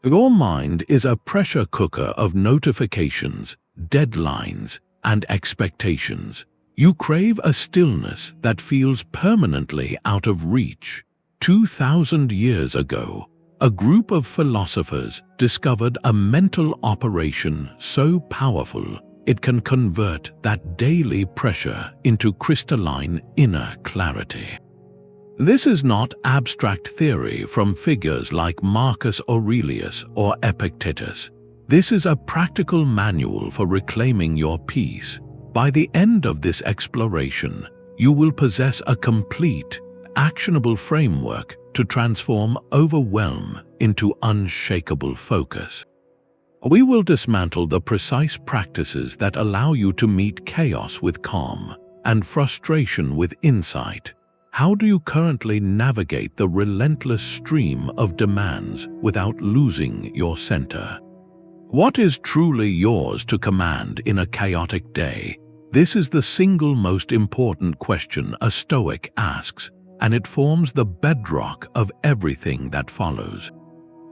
Your mind is a pressure cooker of notifications, deadlines, and expectations. You crave a stillness that feels permanently out of reach. 2,000 years ago, a group of philosophers discovered a mental operation so powerful it can convert that daily pressure into crystalline inner clarity. This is not abstract theory from figures like Marcus Aurelius or Epictetus. This is a practical manual for reclaiming your peace. By the end of this exploration, you will possess a complete, actionable framework to transform overwhelm into unshakable focus. We will dismantle the precise practices that allow you to meet chaos with calm and frustration with insight. How do you currently navigate the relentless stream of demands without losing your center? What is truly yours to command in a chaotic day? This is the single most important question a Stoic asks, and it forms the bedrock of everything that follows.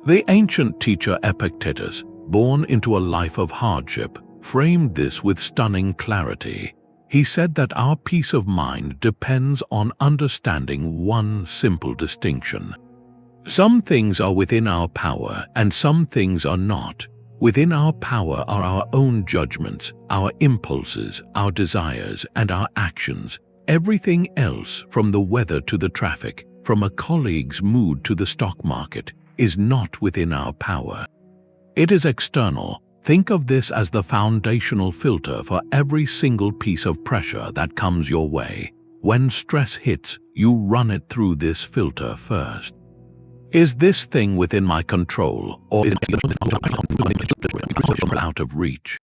The ancient teacher Epictetus, born into a life of hardship, framed this with stunning clarity. He said that our peace of mind depends on understanding one simple distinction. Some things are within our power and some things are not. Within our power are our own judgments, our impulses, our desires, and our actions. Everything else, from the weather to the traffic, from a colleague's mood to the stock market, is not within our power. It is external. Think of this as the foundational filter for every single piece of pressure that comes your way. When stress hits, you run it through this filter first. Is this thing within my control, or is it out of reach?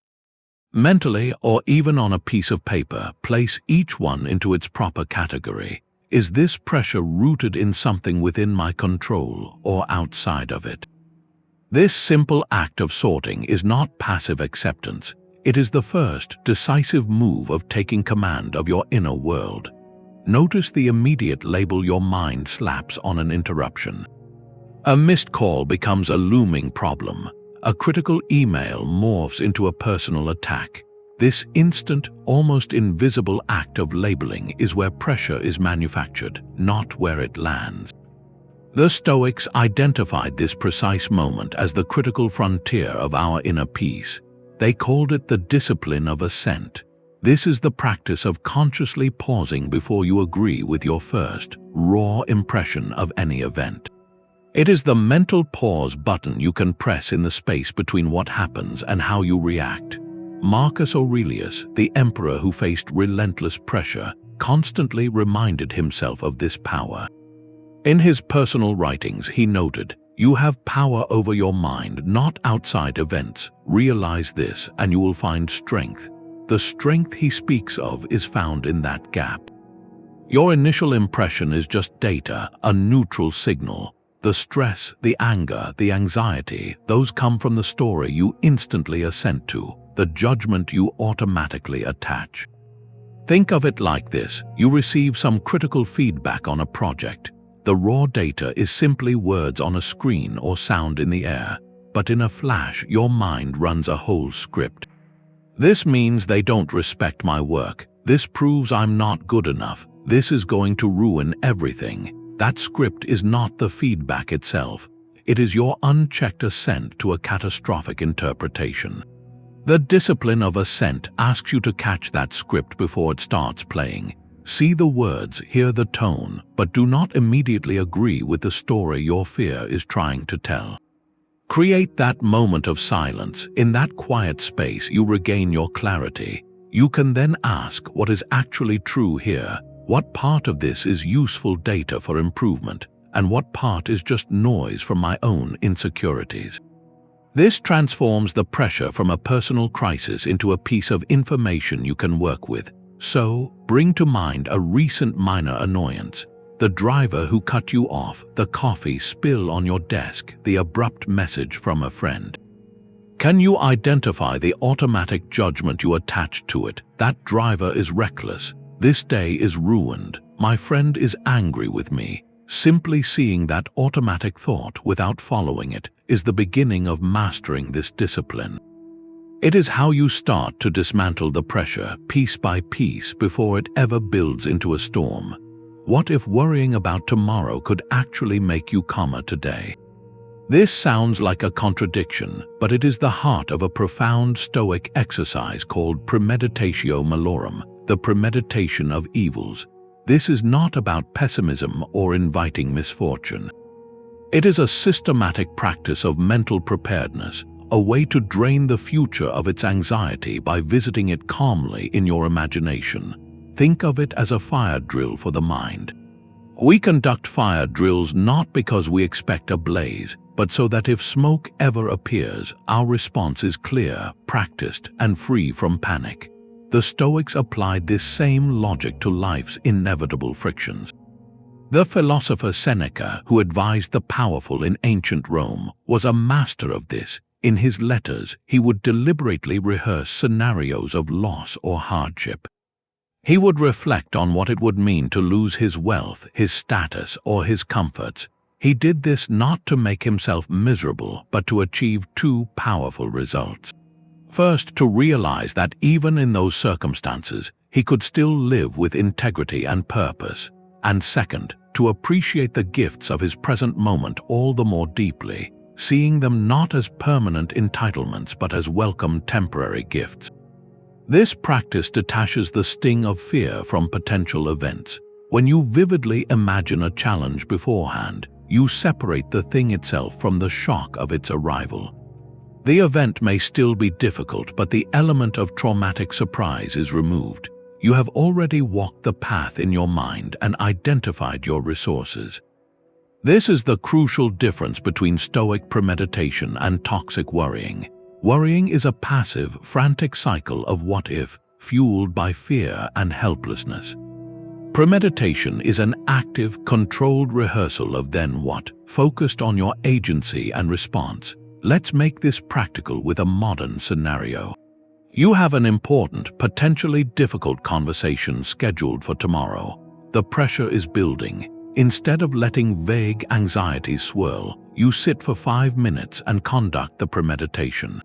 Mentally, or even on a piece of paper, place each one into its proper category. Is this pressure rooted in something within my control or outside of it? This simple act of sorting is not passive acceptance. It is the first, decisive move of taking command of your inner world. Notice the immediate label your mind slaps on an interruption. A missed call becomes a looming problem. A critical email morphs into a personal attack. This instant, almost invisible act of labeling is where pressure is manufactured, not where it lands. The Stoics identified this precise moment as the critical frontier of our inner peace. They called it the discipline of assent. This is the practice of consciously pausing before you agree with your first, raw impression of any event. It is the mental pause button you can press in the space between what happens and how you react. Marcus Aurelius, the emperor who faced relentless pressure, constantly reminded himself of this power. In his personal writings, he noted, "You have power over your mind, not outside events. Realize this, and you will find strength." The strength he speaks of is found in that gap. Your initial impression is just data, a neutral signal. The stress, the anger, the anxiety, those come from the story you instantly assent to, the judgment you automatically attach. Think of it like this: you receive some critical feedback on a project. The raw data is simply words on a screen or sound in the air, but in a flash your mind runs a whole script. This means they don't respect my work. This proves I'm not good enough. This is going to ruin everything. That script is not the feedback itself. It is your unchecked assent to a catastrophic interpretation. The discipline of assent asks you to catch that script before it starts playing. See the words, hear the tone, but do not immediately agree with the story your fear is trying to tell. Create that moment of silence. In that quiet space, you regain your clarity. You can then ask, what is actually true here? What part of this is useful data for improvement, and what part is just noise from my own insecurities? This transforms the pressure from a personal crisis into a piece of information you can work with. So, bring to mind a recent minor annoyance. The driver who cut you off, the coffee spill on your desk, the abrupt message from a friend. Can you identify the automatic judgment you attached to it? That driver is reckless. This day is ruined. My friend is angry with me. Simply seeing that automatic thought without following it is the beginning of mastering this discipline. It is how you start to dismantle the pressure piece by piece before it ever builds into a storm. What if worrying about tomorrow could actually make you calmer today? This sounds like a contradiction, but it is the heart of a profound Stoic exercise called Premeditatio Malorum, the premeditation of evils. This is not about pessimism or inviting misfortune. It is a systematic practice of mental preparedness, a way to drain the future of its anxiety by visiting it calmly in your imagination. Think of it as a fire drill for the mind. We conduct fire drills not because we expect a blaze, but so that if smoke ever appears, our response is clear, practiced, and free from panic. The Stoics applied this same logic to life's inevitable frictions. The philosopher Seneca, who advised the powerful in ancient Rome, was a master of this. In his letters, he would deliberately rehearse scenarios of loss or hardship. He would reflect on what it would mean to lose his wealth, his status, or his comforts. He did this not to make himself miserable, but to achieve two powerful results. First, to realize that even in those circumstances, he could still live with integrity and purpose. And second, to appreciate the gifts of his present moment all the more deeply, seeing them not as permanent entitlements but as welcome temporary gifts. This practice detaches the sting of fear from potential events. When you vividly imagine a challenge beforehand, you separate the thing itself from the shock of its arrival. The event may still be difficult, but the element of traumatic surprise is removed. You have already walked the path in your mind and identified your resources. This is the crucial difference between Stoic premeditation and toxic worrying. Worrying is a passive, frantic cycle of what if, fueled by fear and helplessness. Premeditation is an active, controlled rehearsal of then what, focused on your agency and response. Let's make this practical with a modern scenario. You have an important, potentially difficult conversation scheduled for tomorrow. The pressure is building. Instead of letting vague anxieties swirl, you sit for 5 minutes and conduct the premeditation.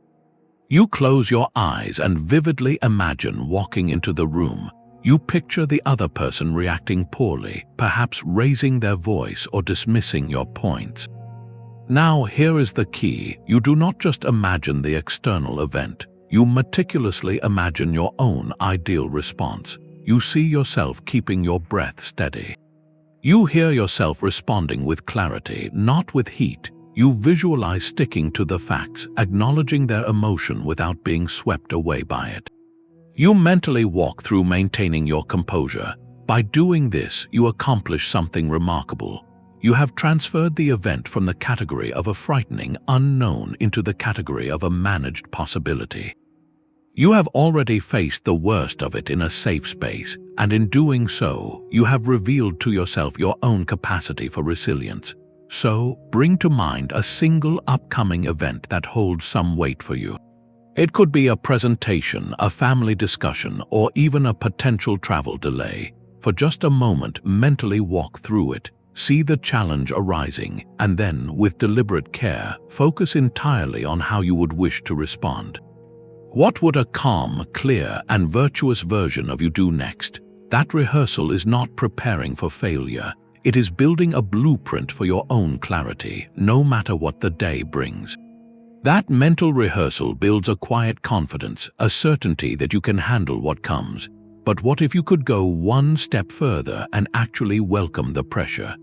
You close your eyes and vividly imagine walking into the room. You picture the other person reacting poorly, perhaps raising their voice or dismissing your points. Now, here is the key. You do not just imagine the external event. You meticulously imagine your own ideal response. You see yourself keeping your breath steady. You hear yourself responding with clarity, not with heat. You visualize sticking to the facts, acknowledging their emotion without being swept away by it. You mentally walk through maintaining your composure. By doing this, you accomplish something remarkable. You have transferred the event from the category of a frightening unknown into the category of a managed possibility. You have already faced the worst of it in a safe space, and in doing so, you have revealed to yourself your own capacity for resilience. So, bring to mind a single upcoming event that holds some weight for you. It could be a presentation, a family discussion, or even a potential travel delay. For just a moment, mentally walk through it. See the challenge arising, and then, with deliberate care, focus entirely on how you would wish to respond. What would a calm, clear, and virtuous version of you do next? That rehearsal is not preparing for failure. It is building a blueprint for your own clarity, no matter what the day brings. That mental rehearsal builds a quiet confidence, a certainty that you can handle what comes. But what if you could go one step further and actually welcome the pressure?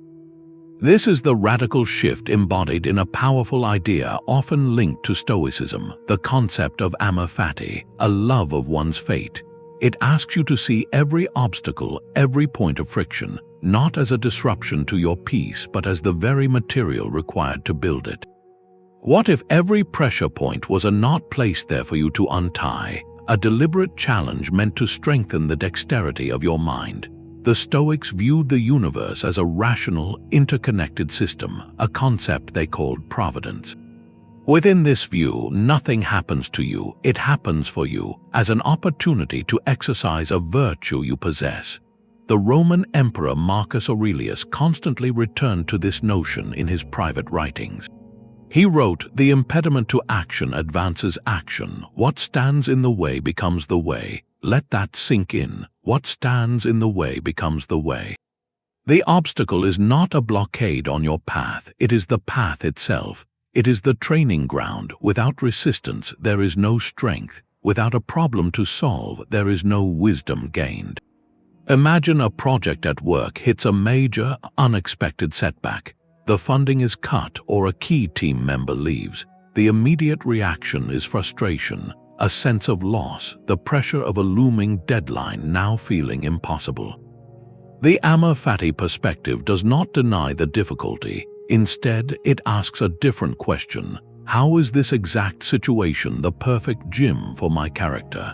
This is the radical shift embodied in a powerful idea often linked to Stoicism, the concept of Amor Fati, a love of one's fate. It asks you to see every obstacle, every point of friction, not as a disruption to your peace, but as the very material required to build it. What if every pressure point was a knot placed there for you to untie, a deliberate challenge meant to strengthen the dexterity of your mind? The Stoics viewed the universe as a rational, interconnected system, a concept they called providence. Within this view, nothing happens to you, it happens for you, as an opportunity to exercise a virtue you possess. The Roman Emperor Marcus Aurelius constantly returned to this notion in his private writings. He wrote, "The impediment to action advances action. What stands in the way becomes the way. Let that sink in. What stands in the way becomes the way." The obstacle is not a blockade on your path, it is the path itself. It is the training ground. Without resistance, there is no strength. Without a problem to solve, there is no wisdom gained. Imagine a project at work hits a major, unexpected setback. The funding is cut or a key team member leaves. The immediate reaction is frustration, a sense of loss, the pressure of a looming deadline now feeling impossible. The Amor Fati perspective does not deny the difficulty. Instead, it asks a different question. How is this exact situation the perfect gym for my character?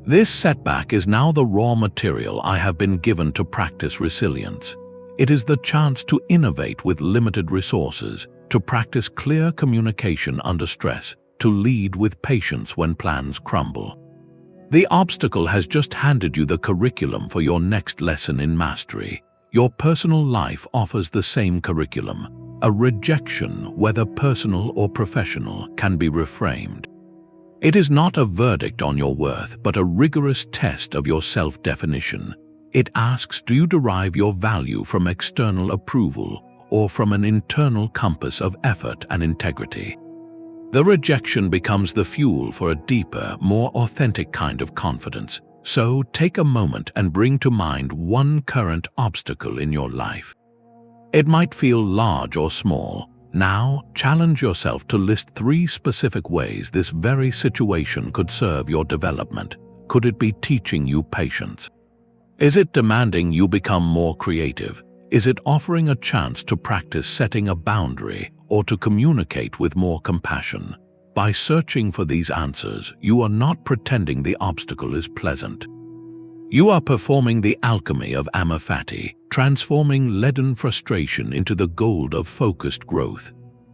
This setback is now the raw material I have been given to practice resilience. It is the chance to innovate with limited resources, to practice clear communication under stress, to lead with patience when plans crumble. The obstacle has just handed you the curriculum for your next lesson in mastery. Your personal life offers the same curriculum. A rejection, whether personal or professional, can be reframed. It is not a verdict on your worth, but a rigorous test of your self-definition. It asks, do you derive your value from external approval or from an internal compass of effort and integrity? The rejection becomes the fuel for a deeper, more authentic kind of confidence. So take a moment and bring to mind one current obstacle in your life. It might feel large or small. Now, challenge yourself to list 3 specific ways this very situation could serve your development. Could it be teaching you patience? Is it demanding you become more creative? Is it offering a chance to practice setting a boundary or to communicate with more compassion? By searching for these answers, you are not pretending the obstacle is pleasant. You are performing the alchemy of Amor Fati, transforming leaden frustration into the gold of focused growth.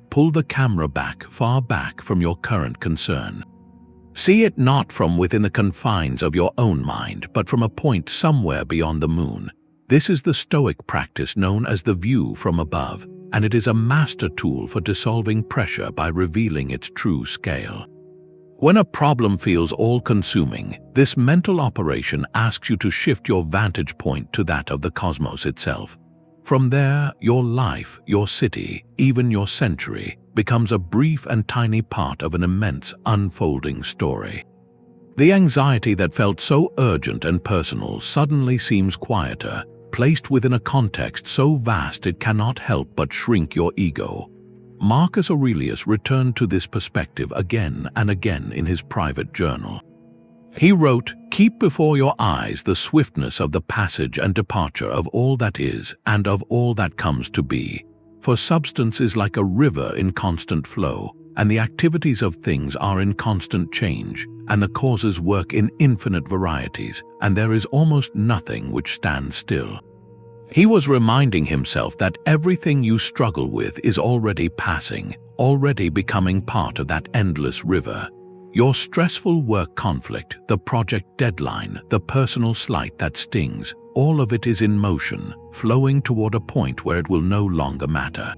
Pull the camera back, far back from your current concern. See it not from within the confines of your own mind, but from a point somewhere beyond the moon. This is the Stoic practice known as the view from above, and it is a master tool for dissolving pressure by revealing its true scale. When a problem feels all-consuming, this mental operation asks you to shift your vantage point to that of the cosmos itself. From there, your life, your city, even your century, becomes a brief and tiny part of an immense unfolding story. The anxiety that felt so urgent and personal suddenly seems quieter, placed within a context so vast it cannot help but shrink your ego. Marcus Aurelius returned to this perspective again and again in his private journal. He wrote, "Keep before your eyes the swiftness of the passage and departure of all that is and of all that comes to be. For substance is like a river in constant flow, and the activities of things are in constant change, and the causes work in infinite varieties, and there is almost nothing which stands still." He was reminding himself that everything you struggle with is already passing, already becoming part of that endless river. Your stressful work conflict, the project deadline, the personal slight that stings, all of it is in motion, flowing toward a point where it will no longer matter.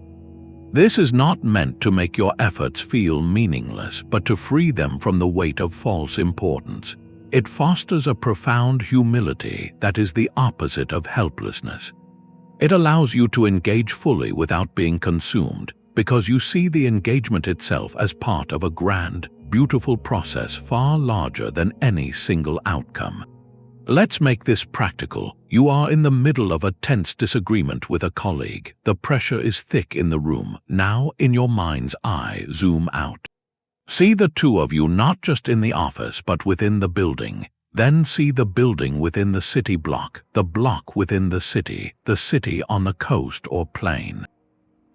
This is not meant to make your efforts feel meaningless, but to free them from the weight of false importance. It fosters a profound humility that is the opposite of helplessness. It allows you to engage fully without being consumed, because you see the engagement itself as part of a grand, beautiful process far larger than any single outcome. Let's make this practical. You are in the middle of a tense disagreement with a colleague. The pressure is thick in the room. Now, in your mind's eye, zoom out. See the two of you not just in the office, but within the building. Then see the building within the city block, the block within the city on the coast or plain.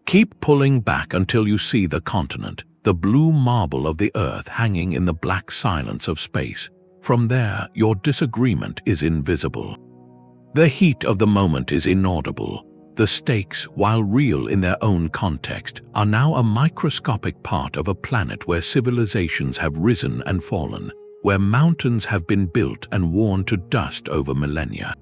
Keep pulling back until you see the continent, the blue marble of the earth hanging in the black silence of space. From there, your disagreement is invisible. The heat of the moment is inaudible. The stakes, while real in their own context, are now a microscopic part of a planet where civilizations have risen and fallen, where mountains have been built and worn to dust over millennia.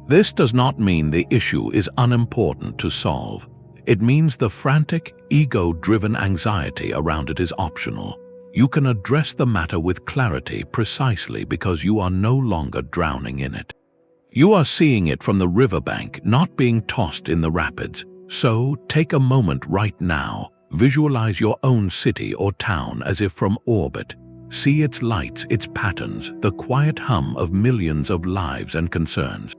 This does not mean the issue is unimportant to solve. It means the frantic, ego-driven anxiety around it is optional. You can address the matter with clarity precisely because you are no longer drowning in it. You are seeing it from the riverbank, not being tossed in the rapids. So, take a moment right now. Visualize your own city or town as if from orbit. See its lights, its patterns, the quiet hum of millions of lives and concerns.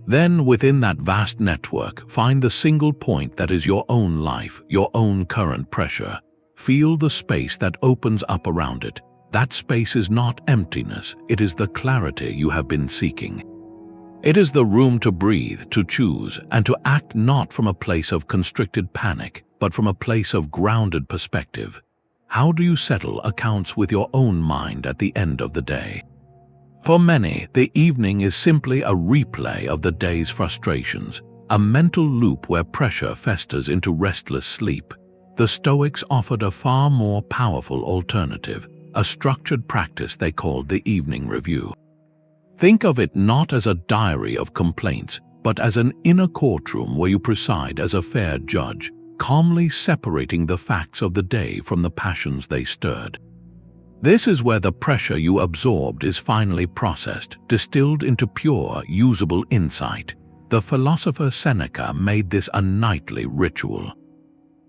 Then, within that vast network, find the single point that is your own life, your own current pressure. Feel the space that opens up around it. That space is not emptiness, it is the clarity you have been seeking. It is the room to breathe, to choose, and to act not from a place of constricted panic, but from a place of grounded perspective. How do you settle accounts with your own mind at the end of the day? For many, the evening is simply a replay of the day's frustrations, a mental loop where pressure festers into restless sleep. The Stoics offered a far more powerful alternative, a structured practice they called the evening review. Think of it not as a diary of complaints, but as an inner courtroom where you preside as a fair judge, calmly separating the facts of the day from the passions they stirred. This is where the pressure you absorbed is finally processed, distilled into pure, usable insight. The philosopher Seneca made this a nightly ritual.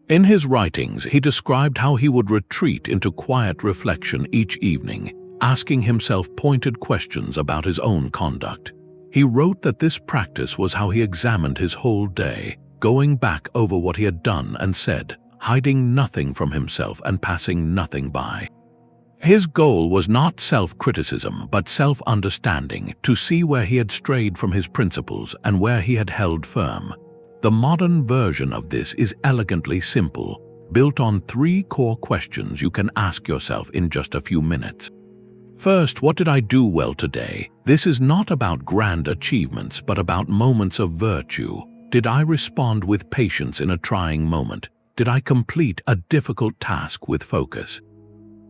In his writings, he described how he would retreat into quiet reflection each evening, asking himself pointed questions about his own conduct. He wrote that this practice was how he examined his whole day, going back over what he had done and said, hiding nothing from himself and passing nothing by. His goal was not self-criticism, but self-understanding, to see where he had strayed from his principles and where he had held firm. The modern version of this is elegantly simple, built on 3 core questions you can ask yourself in just a few minutes. First, what did I do well today? This is not about grand achievements, but about moments of virtue. Did I respond with patience in a trying moment? Did I complete a difficult task with focus?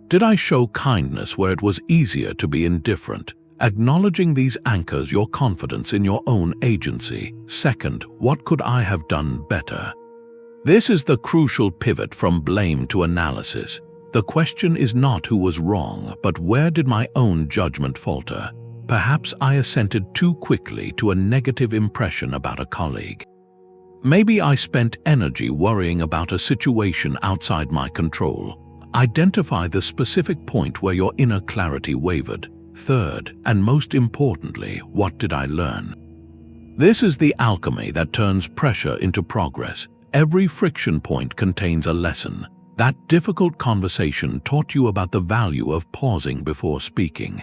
Did I show kindness where it was easier to be indifferent? Acknowledging these anchors your confidence in your own agency. Second, what could I have done better? This is the crucial pivot from blame to analysis. The question is not who was wrong, but where did my own judgment falter? Perhaps I assented too quickly to a negative impression about a colleague. Maybe I spent energy worrying about a situation outside my control. Identify the specific point where your inner clarity wavered. Third, and most importantly, what did I learn? This is the alchemy that turns pressure into progress. Every friction point contains a lesson. That difficult conversation taught you about the value of pausing before speaking.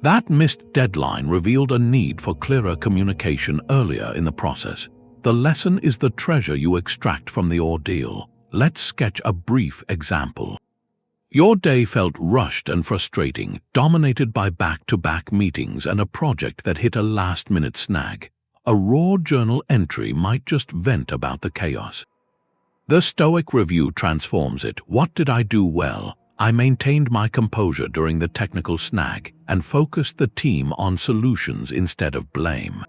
That missed deadline revealed a need for clearer communication earlier in the process. The lesson is the treasure you extract from the ordeal. Let's sketch a brief example. Your day felt rushed and frustrating, dominated by back-to-back meetings and a project that hit a last-minute snag. A raw journal entry might just vent about the chaos. The Stoic review transforms it. What did I do well? I maintained my composure during the technical snag and focused the team on solutions instead of blame.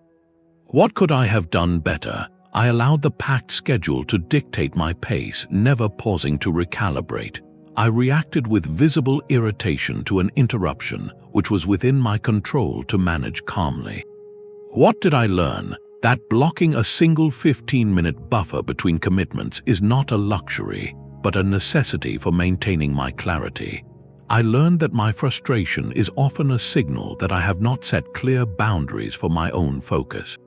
What could I have done better? I allowed the packed schedule to dictate my pace, never pausing to recalibrate. I reacted with visible irritation to an interruption, which was within my control to manage calmly. What did I learn? That blocking a single 15-minute buffer between commitments is not a luxury, but a necessity for maintaining my clarity. I learned that my frustration is often a signal that I have not set clear boundaries for my own focus.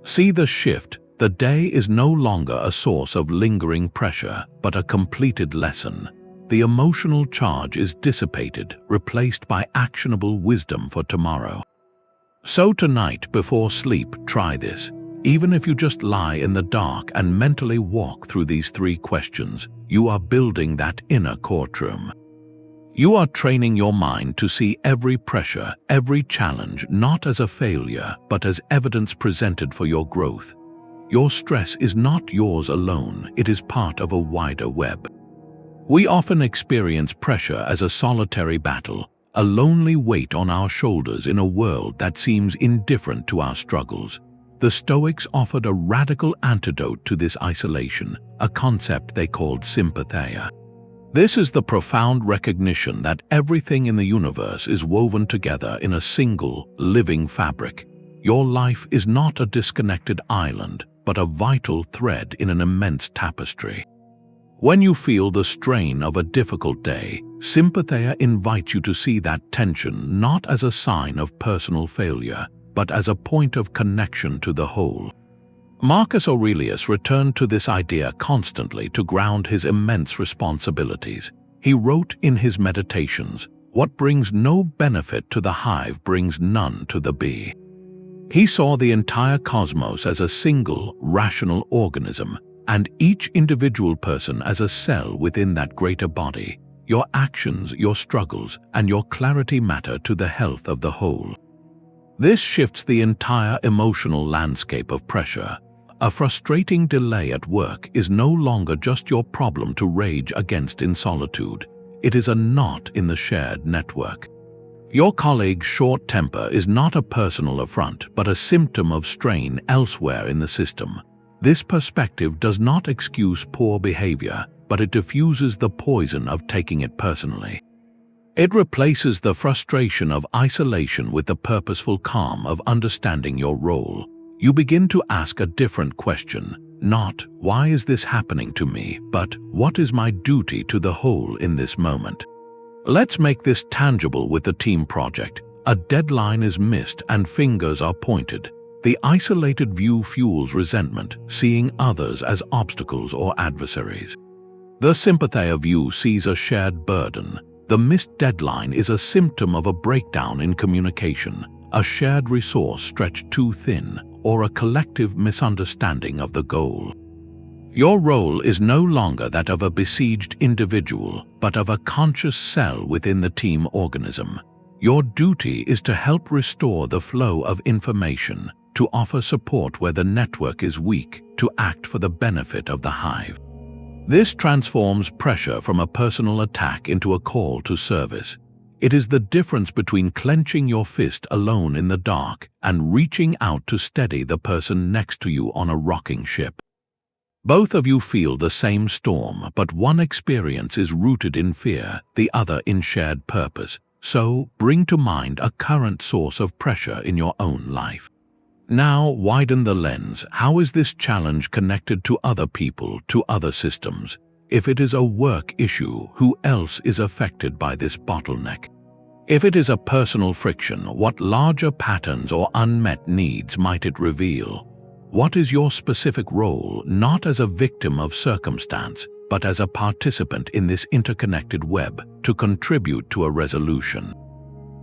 See the shift. The day is no longer a source of lingering pressure, but a completed lesson. The emotional charge is dissipated, replaced by actionable wisdom for tomorrow. So tonight, before sleep, try this. Even if you just lie in the dark and mentally walk through these 3 questions, you are building that inner courtroom. You are training your mind to see every pressure, every challenge, not as a failure, but as evidence presented for your growth. Your stress is not yours alone, it is part of a wider web. We often experience pressure as a solitary battle, a lonely weight on our shoulders in a world that seems indifferent to our struggles. the Stoics offered a radical antidote to this isolation, a concept they called Sympatheia. This is the profound recognition that everything in the universe is woven together in a single, living fabric. Your life is not a disconnected island, but a vital thread in an immense tapestry. When you feel the strain of a difficult day, Sympatheia invites you to see that tension not as a sign of personal failure, but as a point of connection to the whole. Marcus Aurelius returned to this idea constantly to ground his immense responsibilities. He wrote in his Meditations, "What brings no benefit to the hive brings none to the bee." He saw the entire cosmos as a single, rational organism, and each individual person as a cell within that greater body. Your actions, your struggles, and your clarity matter to the health of the whole. This shifts the entire emotional landscape of pressure. A frustrating delay at work is no longer just your problem to rage against in solitude. It is a knot in the shared network. Your colleague's short temper is not a personal affront, but a symptom of strain elsewhere in the system. This perspective does not excuse poor behavior, but it diffuses the poison of taking it personally. It replaces the frustration of isolation with the purposeful calm of understanding your role. You begin to ask a different question, not "Why is this happening to me?" but "What is my duty to the whole in this moment?" Let's make this tangible with the team project. A deadline is missed and fingers are pointed. The isolated view fuels resentment, seeing others as obstacles or adversaries. The Sympatheia view sees a shared burden. The missed deadline is a symptom of a breakdown in communication, a shared resource stretched too thin, or a collective misunderstanding of the goal. Your role is no longer that of a besieged individual, but of a conscious cell within the team organism. Your duty is to help restore the flow of information, to offer support where the network is weak, to act for the benefit of the hive. This transforms pressure from a personal attack into a call to service. It is the difference between clenching your fist alone in the dark and reaching out to steady the person next to you on a rocking ship. Both of you feel the same storm, but one experience is rooted in fear, the other in shared purpose. So, bring to mind a current source of pressure in your own life. Now, widen the lens. How is this challenge connected to other people, to other systems? If it is a work issue, who else is affected by this bottleneck? If it is a personal friction, what larger patterns or unmet needs might it reveal? What is your specific role, not as a victim of circumstance, but as a participant in this interconnected web, to contribute to a resolution?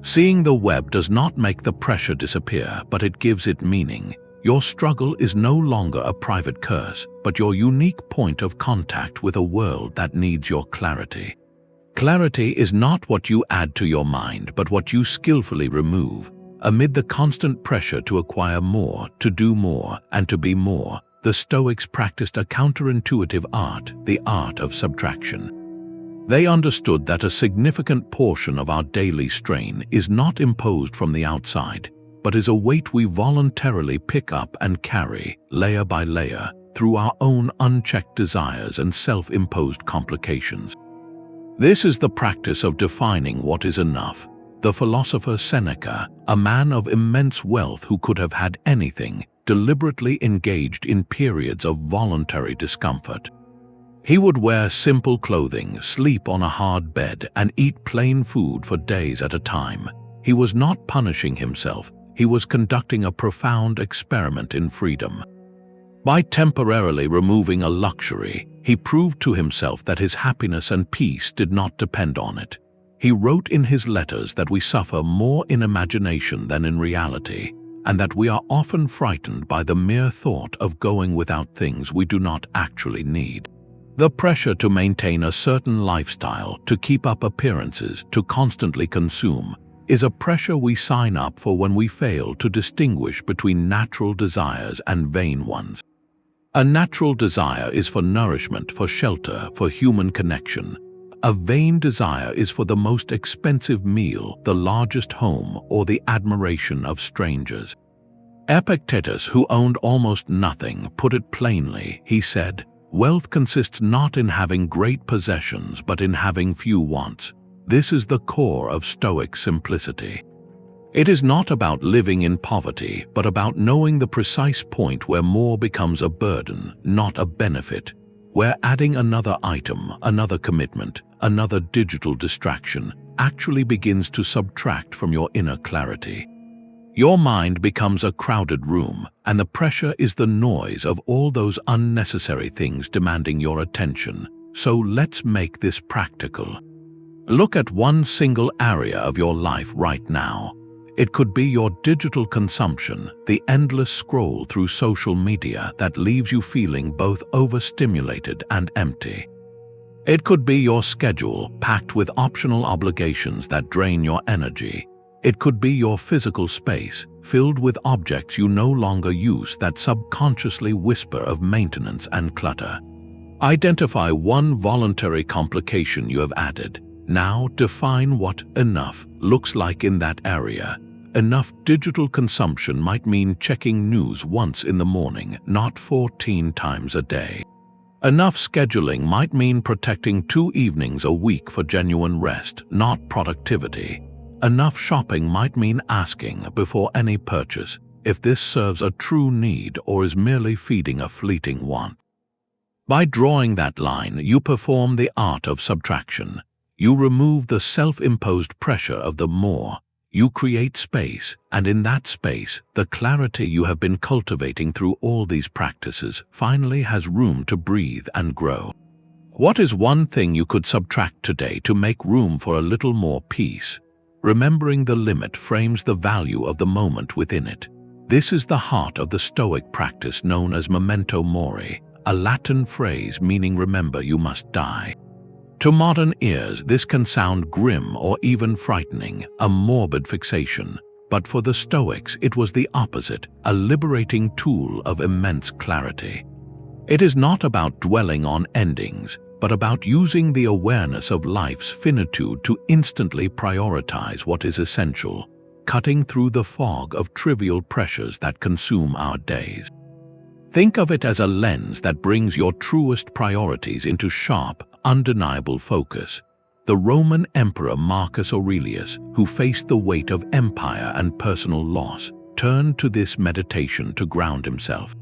Seeing the web does not make the pressure disappear, but it gives it meaning. Your struggle is no longer a private curse, but your unique point of contact with a world that needs your clarity. Clarity is not what you add to your mind, but what you skillfully remove. Amid the constant pressure to acquire more, to do more, and to be more, the Stoics practiced a counterintuitive art, the art of subtraction. They understood that a significant portion of our daily strain is not imposed from the outside, but is a weight we voluntarily pick up and carry, layer by layer, through our own unchecked desires and self-imposed complications. This is the practice of defining what is enough. The philosopher Seneca, a man of immense wealth who could have had anything, deliberately engaged in periods of voluntary discomfort. He would wear simple clothing, sleep on a hard bed, and eat plain food for days at a time. He was not punishing himself, he was conducting a profound experiment in freedom. By temporarily removing a luxury, he proved to himself that his happiness and peace did not depend on it. He wrote in his letters that we suffer more in imagination than in reality, and that we are often frightened by the mere thought of going without things we do not actually need. The pressure to maintain a certain lifestyle, to keep up appearances, to constantly consume, is a pressure we sign up for when we fail to distinguish between natural desires and vain ones. A natural desire is for nourishment, for shelter, for human connection. A vain desire is for the most expensive meal, the largest home, or the admiration of strangers. Epictetus, who owned almost nothing, put it plainly. He said, "Wealth consists not in having great possessions, but in having few wants." This is the core of Stoic simplicity. It is not about living in poverty, but about knowing the precise point where more becomes a burden, not a benefit, where adding another item, another commitment, another digital distraction actually begins to subtract from your inner clarity. Your mind becomes a crowded room, and the pressure is the noise of all those unnecessary things demanding your attention. So let's make this practical. Look at one single area of your life right now. It could be your digital consumption, the endless scroll through social media that leaves you feeling both overstimulated and empty. It could be your schedule packed with optional obligations that drain your energy. It could be your physical space filled with objects you no longer use that subconsciously whisper of maintenance and clutter. Identify one voluntary complication you have added. Now define what enough looks like in that area. Enough digital consumption might mean checking news once in the morning, not 14 times a day. Enough scheduling might mean protecting 2 evenings a week for genuine rest, not productivity. Enough shopping might mean asking before any purchase if this serves a true need or is merely feeding a fleeting want. By drawing that line, you perform the art of subtraction. You remove the self-imposed pressure of the more. You create space, and in that space, the clarity you have been cultivating through all these practices finally has room to breathe and grow. What is one thing you could subtract today to make room for a little more peace? Remembering the limit frames the value of the moment within it. This is the heart of the Stoic practice known as Memento Mori, a Latin phrase meaning remember you must die. To modern ears, this can sound grim or even frightening, a morbid fixation. But for the Stoics, it was the opposite, a liberating tool of immense clarity. It is not about dwelling on endings, but about using the awareness of life's finitude to instantly prioritize what is essential, cutting through the fog of trivial pressures that consume our days. Think of it as a lens that brings your truest priorities into sharp, undeniable focus. The Roman Emperor Marcus Aurelius, who faced the weight of empire and personal loss, turned to this meditation to ground himself.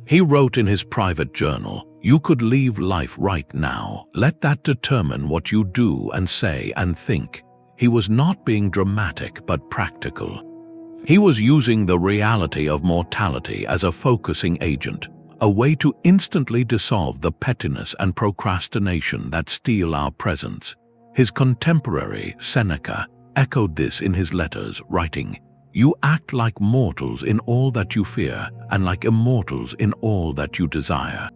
He wrote in his private journal, "You could leave life right now. Let that determine what you do and say and think." He was not being dramatic but practical. He was using the reality of mortality as a focusing agent, a way to instantly dissolve the pettiness and procrastination that steal our presence. His contemporary, Seneca, echoed this in his letters, writing, "You act like mortals in all that you fear, and like immortals in all that you desire."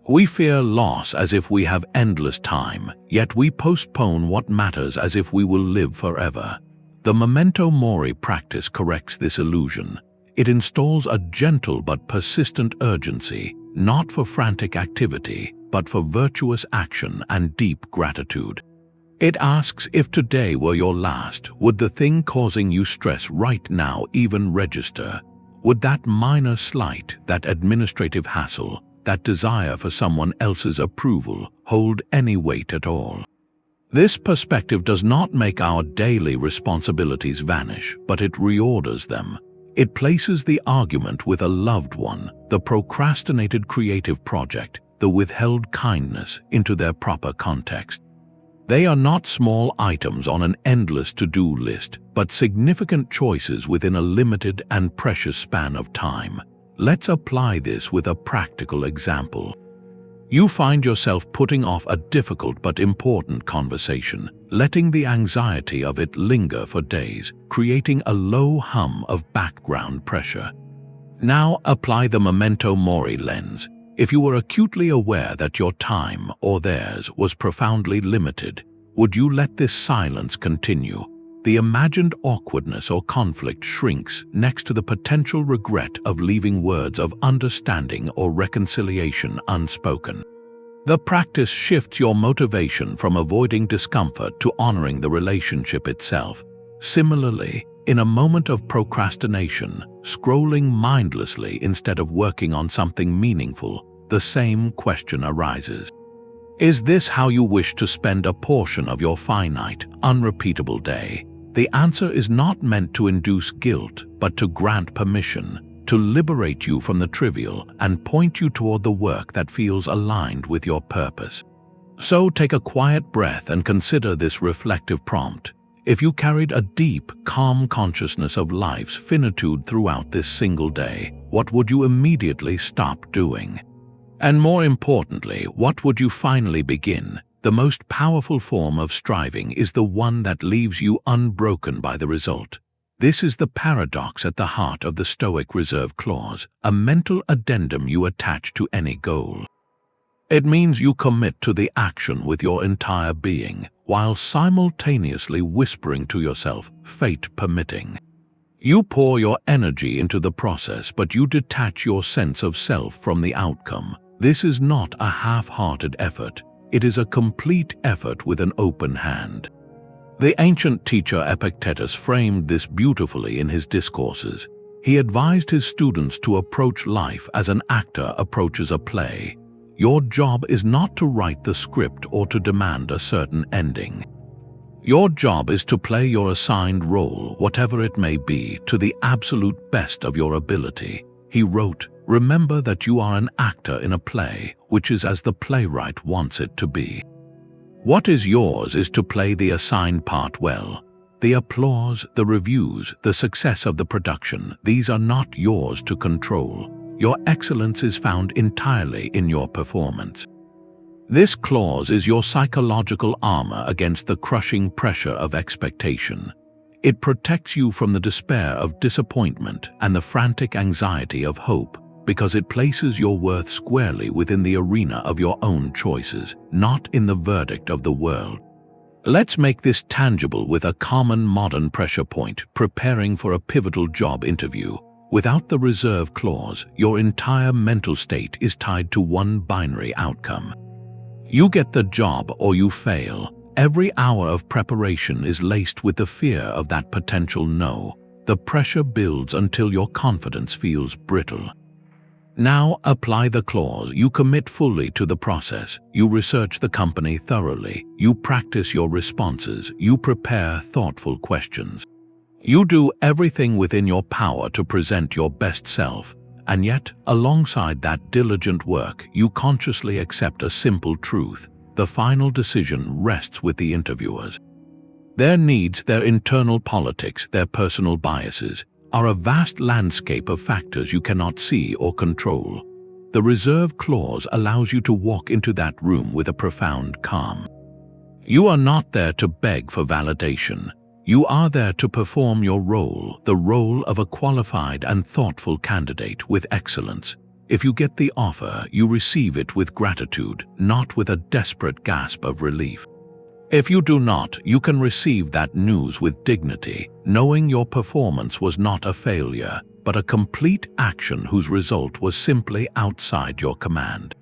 We fear loss as if we have endless time, yet we postpone what matters as if we will live forever. The Memento Mori practice corrects this illusion. It installs a gentle but persistent urgency, not for frantic activity, but for virtuous action and deep gratitude. It asks, if today were your last, would the thing causing you stress right now even register? Would that minor slight, that administrative hassle, that desire for someone else's approval, hold any weight at all? This perspective does not make our daily responsibilities vanish, but it reorders them. It places the argument with a loved one, the procrastinated creative project, the withheld kindness, into their proper context. They are not small items on an endless to-do list, but significant choices within a limited and precious span of time. Let's apply this with a practical example. You find yourself putting off a difficult but important conversation, letting the anxiety of it linger for days, creating a low hum of background pressure. Now apply the Memento Mori lens. If you were acutely aware that your time, or theirs, was profoundly limited, would you let this silence continue? The imagined awkwardness or conflict shrinks next to the potential regret of leaving words of understanding or reconciliation unspoken. The practice shifts your motivation from avoiding discomfort to honoring the relationship itself. Similarly, In a moment of procrastination, scrolling mindlessly instead of working on something meaningful, the same question arises. Is this how you wish to spend a portion of your finite, unrepeatable day? The answer is not meant to induce guilt, but to grant permission, to liberate you from the trivial and point you toward the work that feels aligned with your purpose. So take a quiet breath and consider this reflective prompt. If you carried a deep, calm consciousness of life's finitude throughout this single day, what would you immediately stop doing? And more importantly, what would you finally begin? The most powerful form of striving is the one that leaves you unbroken by the result. This is the paradox at the heart of the Stoic reserve clause, a mental addendum you attach to any goal. It means you commit to the action with your entire being, while simultaneously whispering to yourself, fate permitting. You pour your energy into the process, but you detach your sense of self from the outcome. This is not a half-hearted effort. It is a complete effort with an open hand. The ancient teacher Epictetus framed this beautifully in his discourses. He advised his students to approach life as an actor approaches a play. Your job is not to write the script or to demand a certain ending. Your job is to play your assigned role, whatever it may be, to the absolute best of your ability. He wrote, "Remember that you are an actor in a play, which is as the playwright wants it to be." What is yours is to play the assigned part well. The applause, the reviews, the success of the production, these are not yours to control. Your excellence is found entirely in your performance. This clause is your psychological armor against the crushing pressure of expectation. It protects you from the despair of disappointment and the frantic anxiety of hope, because it places your worth squarely within the arena of your own choices, not in the verdict of the world. Let's make this tangible with a common modern pressure point: preparing for a pivotal job interview. Without the reserve clause, your entire mental state is tied to one binary outcome. You get the job or you fail. Every hour of preparation is laced with the fear of that potential no. The pressure builds until your confidence feels brittle. Now apply the clause. You commit fully to the process. You research the company thoroughly. You practice your responses. You prepare thoughtful questions. You do everything within your power to present your best self. And yet, alongside that diligent work, you consciously accept a simple truth. The final decision rests with the interviewers. Their needs, their internal politics, their personal biases are a vast landscape of factors you cannot see or control. The reserve clause allows you to walk into that room with a profound calm. You are not there to beg for validation. You are there to perform your role, the role of a qualified and thoughtful candidate with excellence. If you get the offer, you receive it with gratitude, not with a desperate gasp of relief. If you do not, you can receive that news with dignity, knowing your performance was not a failure, but a complete action whose result was simply outside your command.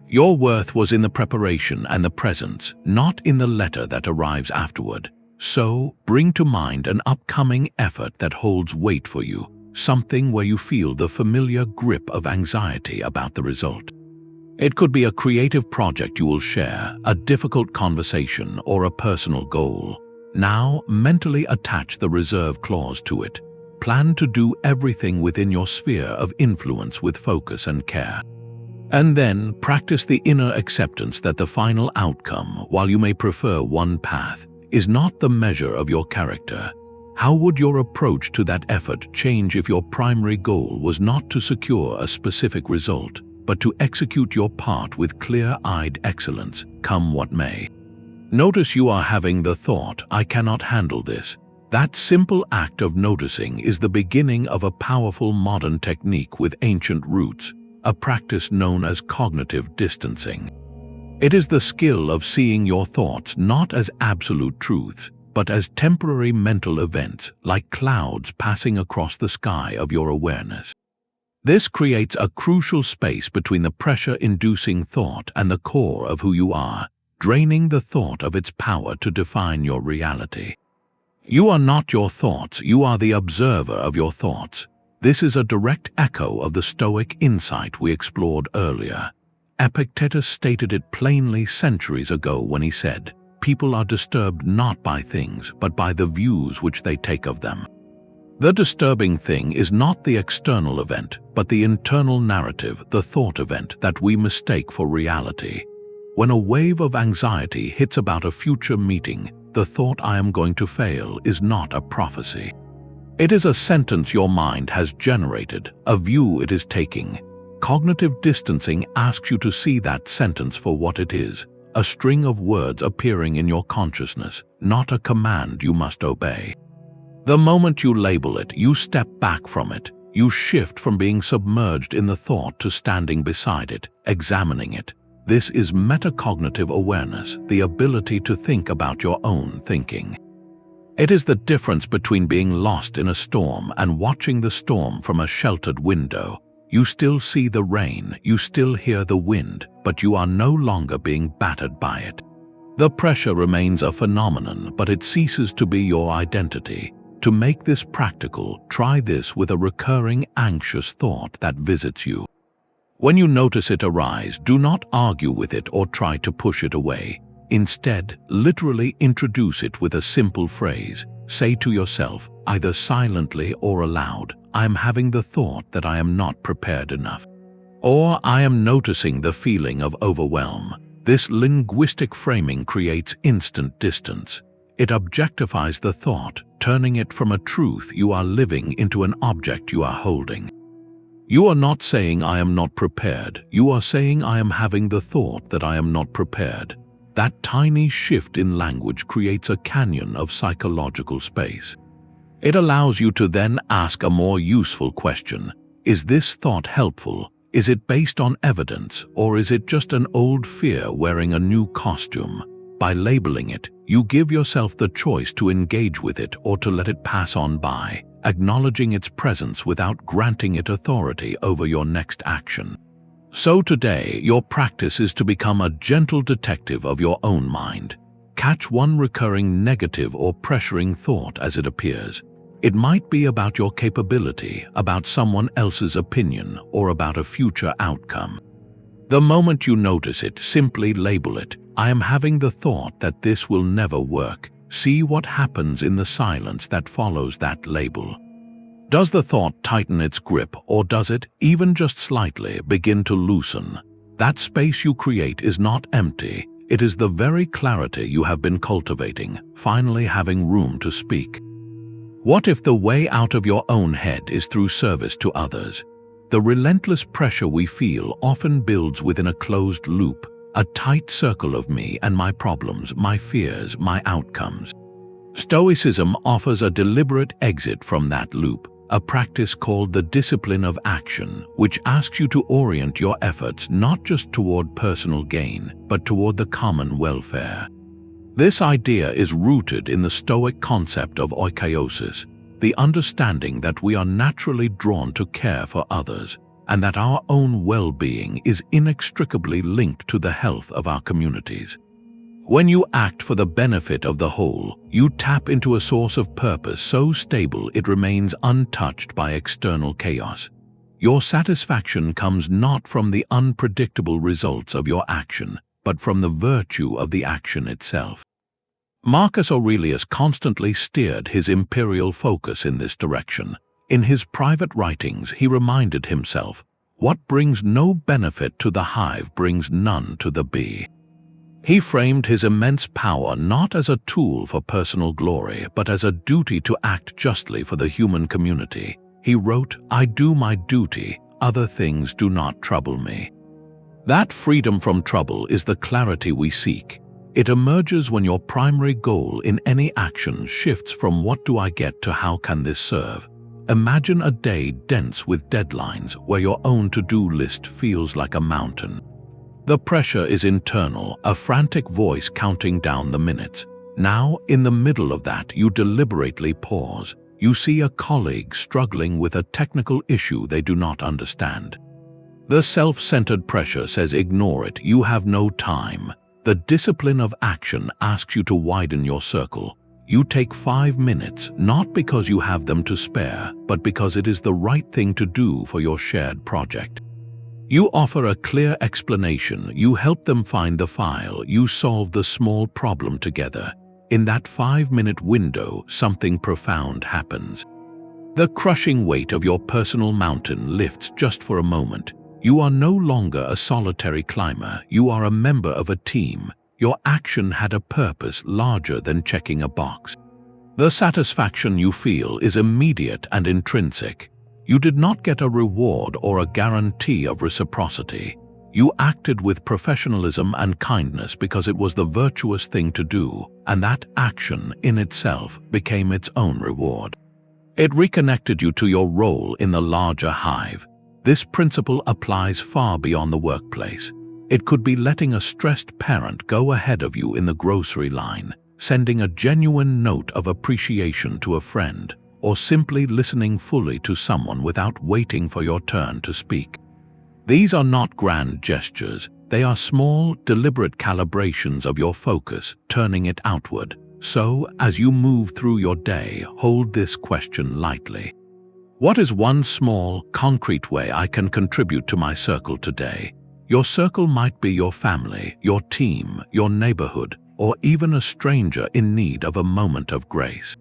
Your worth was in the preparation and the presence, not in the letter that arrives afterward. So, bring to mind an upcoming effort that holds weight for you, something where you feel the familiar grip of anxiety about the result. It could be a creative project you will share, a difficult conversation, or a personal goal. Now, mentally attach the reserve clause to it. Plan to do everything within your sphere of influence with focus and care. And then, practice the inner acceptance that the final outcome, while you may prefer one path, is not the measure of your character. How would your approach to that effort change if your primary goal was not to secure a specific result, but to execute your part with clear-eyed excellence, come what may? Notice you are having the thought, "I cannot handle this." That simple act of noticing is the beginning of a powerful modern technique with ancient roots, a practice known as cognitive distancing. It is the skill of seeing your thoughts not as absolute truths, but as temporary mental events, like clouds passing across the sky of your awareness. This creates a crucial space between the pressure-inducing thought and the core of who you are, draining the thought of its power to define your reality. You are not your thoughts, you are the observer of your thoughts. This is a direct echo of the Stoic insight we explored earlier. Epictetus stated it plainly centuries ago when he said, "People are disturbed not by things, but by the views which they take of them." The disturbing thing is not the external event, but the internal narrative, the thought event that we mistake for reality. When a wave of anxiety hits about a future meeting, the thought "I am going to fail" is not a prophecy. It is a sentence your mind has generated, a view it is taking. Cognitive distancing asks you to see that sentence for what it is, a string of words appearing in your consciousness, not a command you must obey. The moment you label it, you step back from it. You shift from being submerged in the thought to standing beside it, examining it. This is metacognitive awareness, the ability to think about your own thinking. It is the difference between being lost in a storm and watching the storm from a sheltered window. You still see the rain, you still hear the wind, but you are no longer being battered by it. The pressure remains a phenomenon, but it ceases to be your identity. To make this practical, try this with a recurring anxious thought that visits you. When you notice it arise, do not argue with it or try to push it away. Instead, literally introduce it with a simple phrase. Say to yourself, either silently or aloud, "I am having the thought that I am not prepared enough." Or, "I am noticing the feeling of overwhelm." This linguistic framing creates instant distance. It objectifies the thought, turning it from a truth you are living into an object you are holding. You are not saying "I am not prepared," you are saying "I am having the thought that I am not prepared." That tiny shift in language creates a canyon of psychological space. It allows you to then ask a more useful question. Is this thought helpful? Is it based on evidence, or is it just an old fear wearing a new costume? By labeling it, you give yourself the choice to engage with it or to let it pass on by, acknowledging its presence without granting it authority over your next action. So today, your practice is to become a gentle detective of your own mind. Catch one recurring negative or pressuring thought as it appears. It might be about your capability, about someone else's opinion, or about a future outcome. The moment you notice it, simply label it. "I am having the thought that this will never work." See what happens in the silence that follows that label. Does the thought tighten its grip, or does it, even just slightly, begin to loosen? That space you create is not empty. It is the very clarity you have been cultivating, finally having room to speak. What if the way out of your own head is through service to others? The relentless pressure we feel often builds within a closed loop, a tight circle of me and my problems, my fears, my outcomes. Stoicism offers a deliberate exit from that loop, a practice called the Discipline of Action, which asks you to orient your efforts not just toward personal gain, but toward the common welfare. This idea is rooted in the Stoic concept of oikeiosis, the understanding that we are naturally drawn to care for others, and that our own well-being is inextricably linked to the health of our communities. When you act for the benefit of the whole, you tap into a source of purpose so stable it remains untouched by external chaos. Your satisfaction comes not from the unpredictable results of your action, but from the virtue of the action itself. Marcus Aurelius constantly steered his imperial focus in this direction. In his private writings, he reminded himself, "What brings no benefit to the hive brings none to the bee." He framed his immense power not as a tool for personal glory, but as a duty to act justly for the human community. He wrote, "I do my duty, other things do not trouble me." That freedom from trouble is the clarity we seek. It emerges when your primary goal in any action shifts from "what do I get" to "how can this serve?" Imagine a day dense with deadlines where your own to-do list feels like a mountain. The pressure is internal, a frantic voice counting down the minutes. Now, in the middle of that, you deliberately pause. You see a colleague struggling with a technical issue they do not understand. The self-centered pressure says ignore it, you have no time. The discipline of action asks you to widen your circle. You take 5 minutes, not because you have them to spare, but because it is the right thing to do for your shared project. You offer a clear explanation, you help them find the file, you solve the small problem together. In that 5-minute window, something profound happens. The crushing weight of your personal mountain lifts just for a moment. You are no longer a solitary climber, you are a member of a team. Your action had a purpose larger than checking a box. The satisfaction you feel is immediate and intrinsic. You did not get a reward or a guarantee of reciprocity. You acted with professionalism and kindness because it was the virtuous thing to do, and that action in itself became its own reward. It reconnected you to your role in the larger hive. This principle applies far beyond the workplace. It could be letting a stressed parent go ahead of you in the grocery line, sending a genuine note of appreciation to a friend, or simply listening fully to someone without waiting for your turn to speak. These are not grand gestures, they are small, deliberate calibrations of your focus, turning it outward. So, as you move through your day, hold this question lightly. What is one small, concrete way I can contribute to my circle today? Your circle might be your family, your team, your neighborhood, or even a stranger in need of a moment of grace.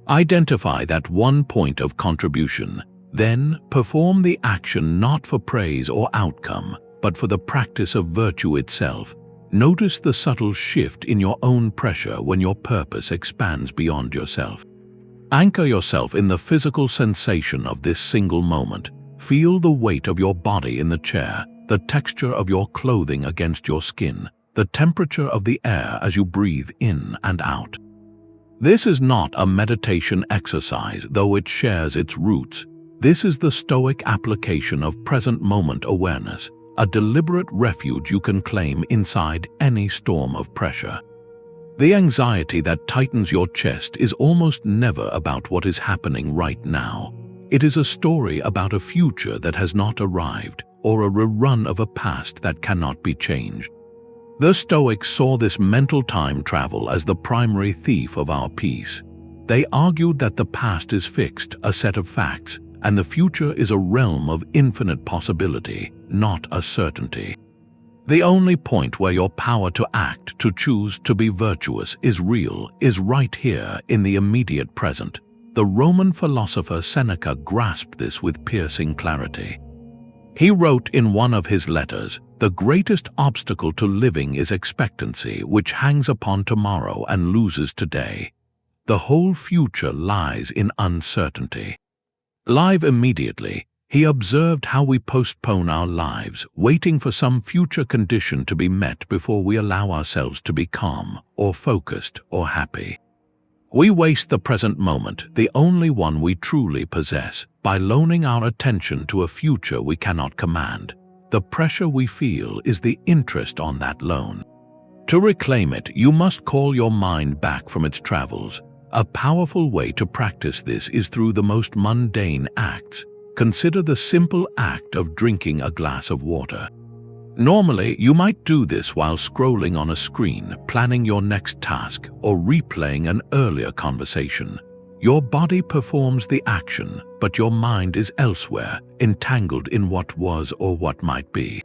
Identify that one point of contribution, then perform the action not for praise or outcome, but for the practice of virtue itself. Notice the subtle shift in your own pressure when your purpose expands beyond yourself. Anchor yourself in the physical sensation of this single moment. Feel the weight of your body in the chair, the texture of your clothing against your skin, the temperature of the air as you breathe in and out. This is not a meditation exercise, though it shares its roots. This is the Stoic application of present moment awareness, a deliberate refuge you can claim inside any storm of pressure. The anxiety that tightens your chest is almost never about what is happening right now. It is a story about a future that has not arrived, or a rerun of a past that cannot be changed. The Stoics saw this mental time travel as the primary thief of our peace. They argued that the past is fixed, a set of facts, and the future is a realm of infinite possibility, not a certainty. The only point where your power to act, to choose, to be virtuous is real, is right here in the immediate present. The Roman philosopher Seneca grasped this with piercing clarity. He wrote in one of his letters, "The greatest obstacle to living is expectancy, which hangs upon tomorrow and loses today. The whole future lies in uncertainty." Live immediately, he observed how we postpone our lives, waiting for some future condition to be met before we allow ourselves to be calm, or focused, or happy. We waste the present moment, the only one we truly possess, by loaning our attention to a future we cannot command. The pressure we feel is the interest on that loan. To reclaim it, you must call your mind back from its travels. A powerful way to practice this is through the most mundane acts. Consider the simple act of drinking a glass of water. Normally, you might do this while scrolling on a screen, planning your next task, or replaying an earlier conversation. Your body performs the action, but your mind is elsewhere, entangled in what was or what might be.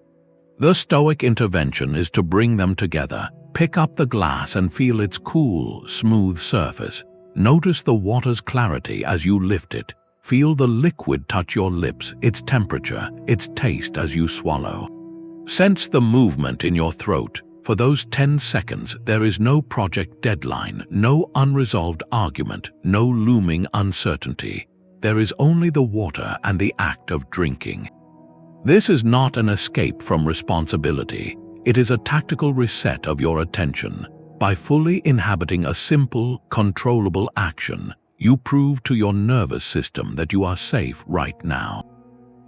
The Stoic intervention is to bring them together. Pick up the glass and feel its cool, smooth surface. Notice the water's clarity as you lift it. Feel the liquid touch your lips, its temperature, its taste as you swallow. Sense the movement in your throat. For those 10 seconds, there is no project deadline, no unresolved argument, no looming uncertainty. There is only the water and the act of drinking. This is not an escape from responsibility. It is a tactical reset of your attention. By fully inhabiting a simple, controllable action, you prove to your nervous system that you are safe right now.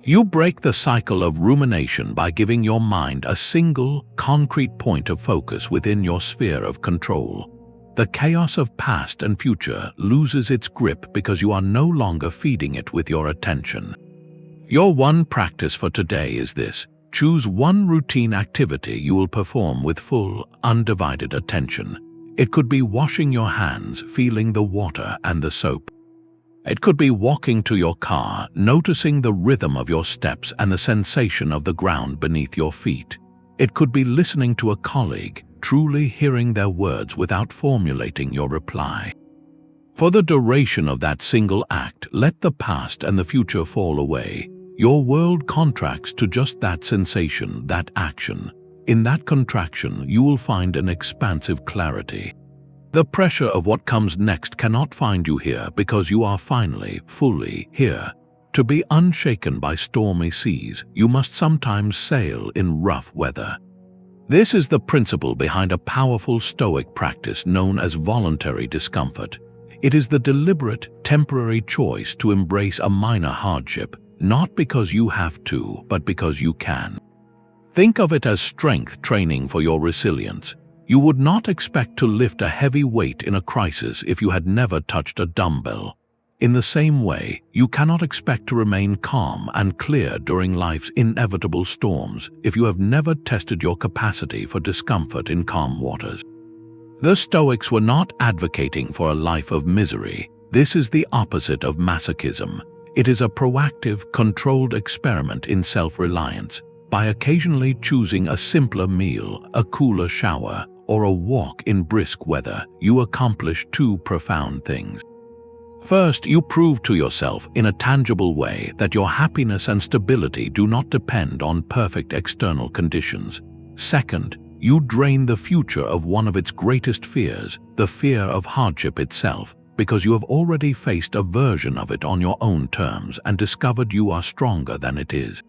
You break the cycle of rumination by giving your mind a single, concrete point of focus within your sphere of control. The chaos of past and future loses its grip because you are no longer feeding it with your attention. Your one practice for today is this. Choose one routine activity you will perform with full, undivided attention. It could be washing your hands, feeling the water and the soap. It could be walking to your car, noticing the rhythm of your steps and the sensation of the ground beneath your feet. It could be listening to a colleague, truly hearing their words without formulating your reply. For the duration of that single act, let the past and the future fall away. Your world contracts to just that sensation, that action. In that contraction, you will find an expansive clarity. The pressure of what comes next cannot find you here because you are finally, fully here. To be unshaken by stormy seas, you must sometimes sail in rough weather. This is the principle behind a powerful Stoic practice known as voluntary discomfort. It is the deliberate, temporary choice to embrace a minor hardship, not because you have to, but because you can. Think of it as strength training for your resilience. You would not expect to lift a heavy weight in a crisis if you had never touched a dumbbell. In the same way, you cannot expect to remain calm and clear during life's inevitable storms if you have never tested your capacity for discomfort in calm waters. The Stoics were not advocating for a life of misery. This is the opposite of masochism. It is a proactive, controlled experiment in self-reliance. By occasionally choosing a simpler meal, a cooler shower, or a walk in brisk weather, you accomplish two profound things. First, you prove to yourself in a tangible way that your happiness and stability do not depend on perfect external conditions. Second, you drain the future of one of its greatest fears, the fear of hardship itself, because you have already faced a version of it on your own terms and discovered you are stronger than it is.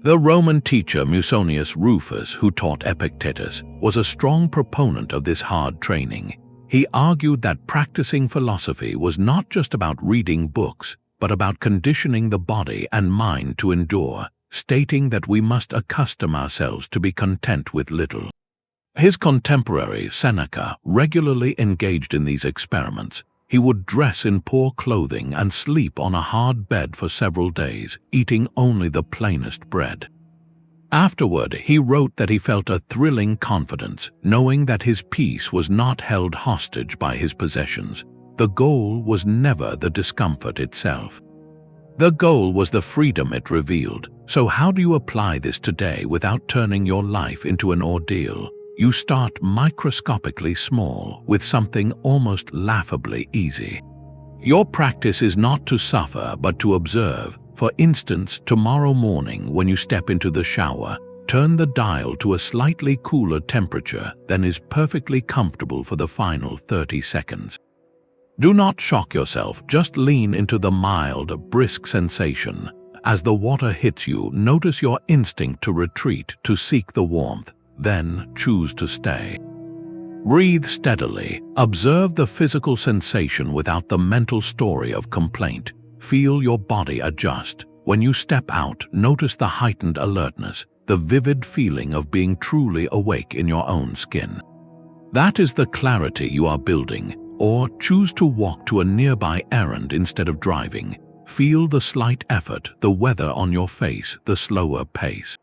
The Roman teacher Musonius Rufus, who taught Epictetus, was a strong proponent of this hard training. He argued that practicing philosophy was not just about reading books, but about conditioning the body and mind to endure, stating that we must accustom ourselves to be content with little. His contemporary, Seneca, regularly engaged in these experiments. He would dress in poor clothing and sleep on a hard bed for several days, eating only the plainest bread. Afterward, he wrote that he felt a thrilling confidence, knowing that his peace was not held hostage by his possessions. The goal was never the discomfort itself. The goal was the freedom it revealed. So how do you apply this today without turning your life into an ordeal? You start microscopically small with something almost laughably easy. Your practice is not to suffer but to observe. For instance, tomorrow morning when you step into the shower, turn the dial to a slightly cooler temperature than is perfectly comfortable for the final 30 seconds. Do not shock yourself, just lean into the mild, brisk sensation. As the water hits you, notice your instinct to retreat, to seek the warmth, then choose to stay. Breathe steadily, observe the physical sensation without the mental story of complaint. Feel your body adjust. When you step out, notice the heightened alertness, the vivid feeling of being truly awake in your own skin. That is the clarity you are building. Or choose to walk to a nearby errand instead of driving. Feel the slight effort, the weather on your face, the slower pace.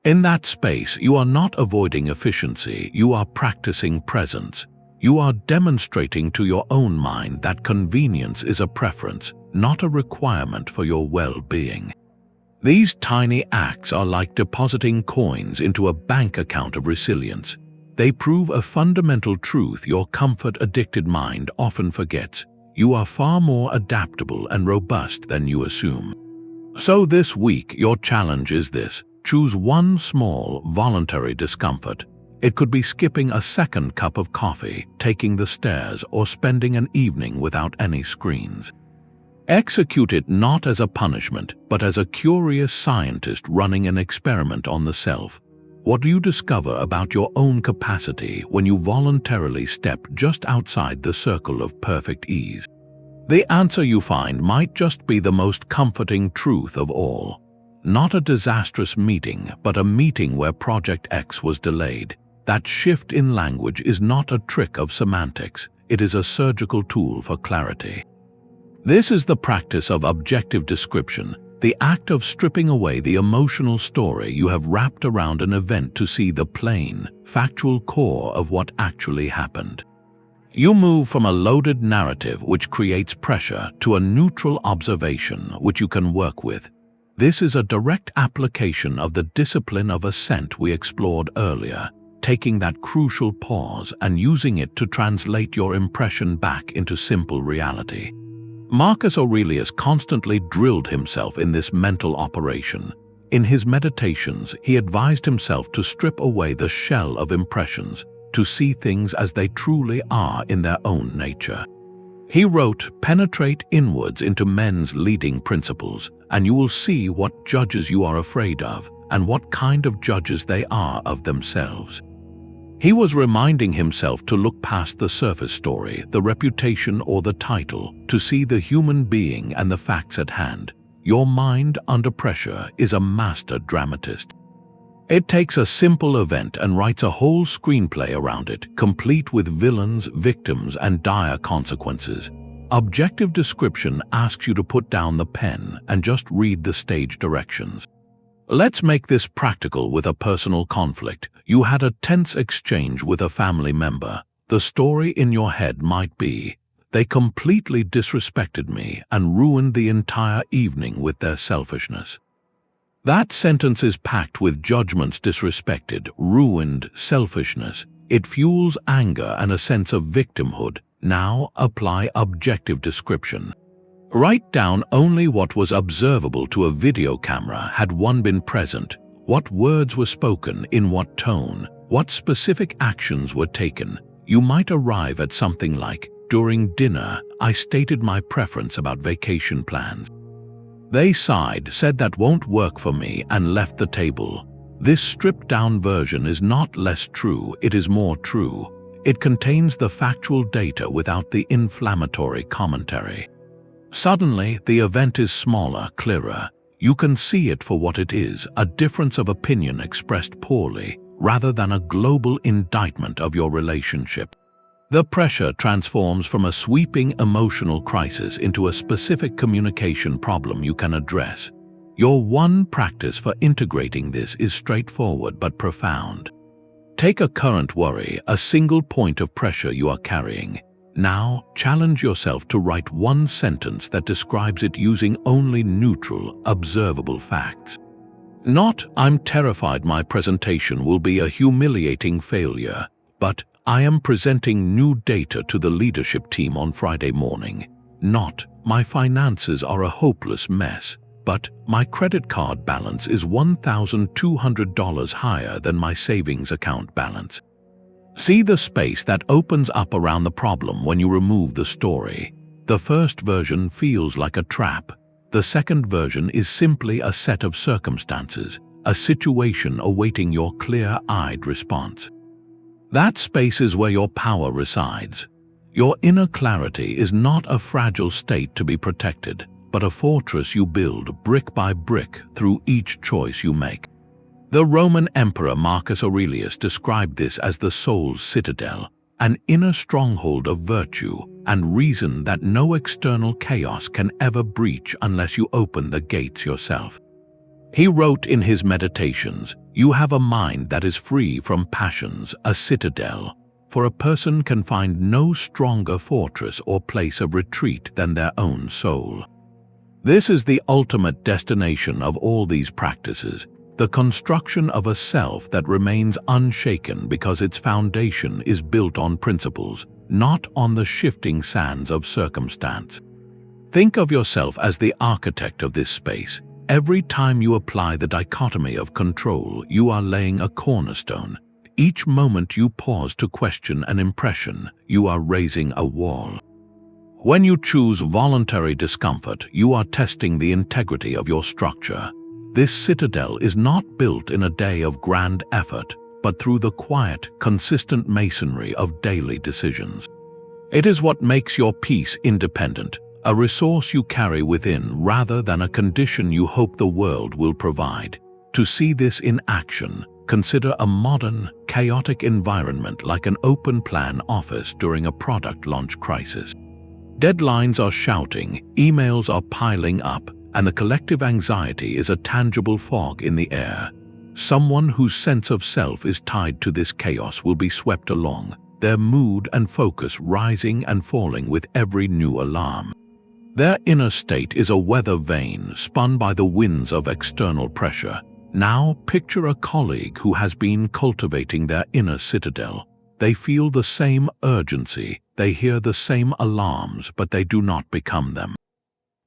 In that space, you are not avoiding efficiency, you are practicing presence. You are demonstrating to your own mind that convenience is a preference, not a requirement for your well-being. These tiny acts are like depositing coins into a bank account of resilience. They prove a fundamental truth your comfort-addicted mind often forgets. You are far more adaptable and robust than you assume. So this week, your challenge is this. Choose one small, voluntary discomfort. It could be skipping a second cup of coffee, taking the stairs, or spending an evening without any screens. Execute it not as a punishment, but as a curious scientist running an experiment on the self. What do you discover about your own capacity when you voluntarily step just outside the circle of perfect ease? The answer you find might just be the most comforting truth of all. Not a disastrous meeting, but a meeting where Project X was delayed. That shift in language is not a trick of semantics, it is a surgical tool for clarity. This is the practice of objective description, the act of stripping away the emotional story you have wrapped around an event to see the plain, factual core of what actually happened. You move from a loaded narrative which creates pressure to a neutral observation which you can work with. This is a direct application of the discipline of assent we explored earlier, taking that crucial pause and using it to translate your impression back into simple reality. Marcus Aurelius constantly drilled himself in this mental operation. In his meditations, he advised himself to strip away the shell of impressions, to see things as they truly are in their own nature. He wrote, "Penetrate inwards into men's leading principles, and you will see what judges you are afraid of, and what kind of judges they are of themselves." He was reminding himself to look past the surface story, the reputation or the title, to see the human being and the facts at hand. Your mind under pressure is a master dramatist. It takes a simple event and writes a whole screenplay around it, complete with villains, victims, and dire consequences. Objective description asks you to put down the pen and just read the stage directions. Let's make this practical with a personal conflict. You had a tense exchange with a family member. The story in your head might be, "They completely disrespected me and ruined the entire evening with their selfishness." That sentence is packed with judgments: disrespected, ruined, selfishness. It fuels anger and a sense of victimhood. Now apply objective description. Write down only what was observable to a video camera had one been present. What words were spoken, in what tone, what specific actions were taken. You might arrive at something like, "During dinner, I stated my preference about vacation plans. They sighed, said that won't work for me, and left the table." This stripped-down version is not less true, it is more true. It contains the factual data without the inflammatory commentary. Suddenly, the event is smaller, clearer. You can see it for what it is, a difference of opinion expressed poorly, rather than a global indictment of your relationship. The pressure transforms from a sweeping emotional crisis into a specific communication problem you can address. Your one practice for integrating this is straightforward but profound. Take a current worry, a single point of pressure you are carrying. Now, challenge yourself to write one sentence that describes it using only neutral, observable facts. Not, "I'm terrified my presentation will be a humiliating failure," but "I am presenting new data to the leadership team on Friday morning." Not, "My finances are a hopeless mess," but "My credit card balance is $1,200 higher than my savings account balance." See the space that opens up around the problem when you remove the story. The first version feels like a trap. The second version is simply a set of circumstances, a situation awaiting your clear-eyed response. That space is where your power resides. Your inner clarity is not a fragile state to be protected, but a fortress you build brick by brick through each choice you make. The Roman Emperor Marcus Aurelius described this as the soul's citadel, an inner stronghold of virtue and reason that no external chaos can ever breach unless you open the gates yourself. He wrote in his meditations, "You have a mind that is free from passions, a citadel, for a person can find no stronger fortress or place of retreat than their own soul." This is the ultimate destination of all these practices, the construction of a self that remains unshaken because its foundation is built on principles, not on the shifting sands of circumstance. Think of yourself as the architect of this space. Every time you apply the dichotomy of control, you are laying a cornerstone. Each moment you pause to question an impression, you are raising a wall. When you choose voluntary discomfort, you are testing the integrity of your structure. This citadel is not built in a day of grand effort, but through the quiet, consistent masonry of daily decisions. It is what makes your peace independent, a resource you carry within rather than a condition you hope the world will provide. To see this in action, consider a modern, chaotic environment like an open-plan office during a product launch crisis. Deadlines are shouting, emails are piling up, and the collective anxiety is a tangible fog in the air. Someone whose sense of self is tied to this chaos will be swept along, their mood and focus rising and falling with every new alarm. Their inner state is a weather vane spun by the winds of external pressure. Now picture a colleague who has been cultivating their inner citadel. They feel the same urgency, they hear the same alarms, but they do not become them.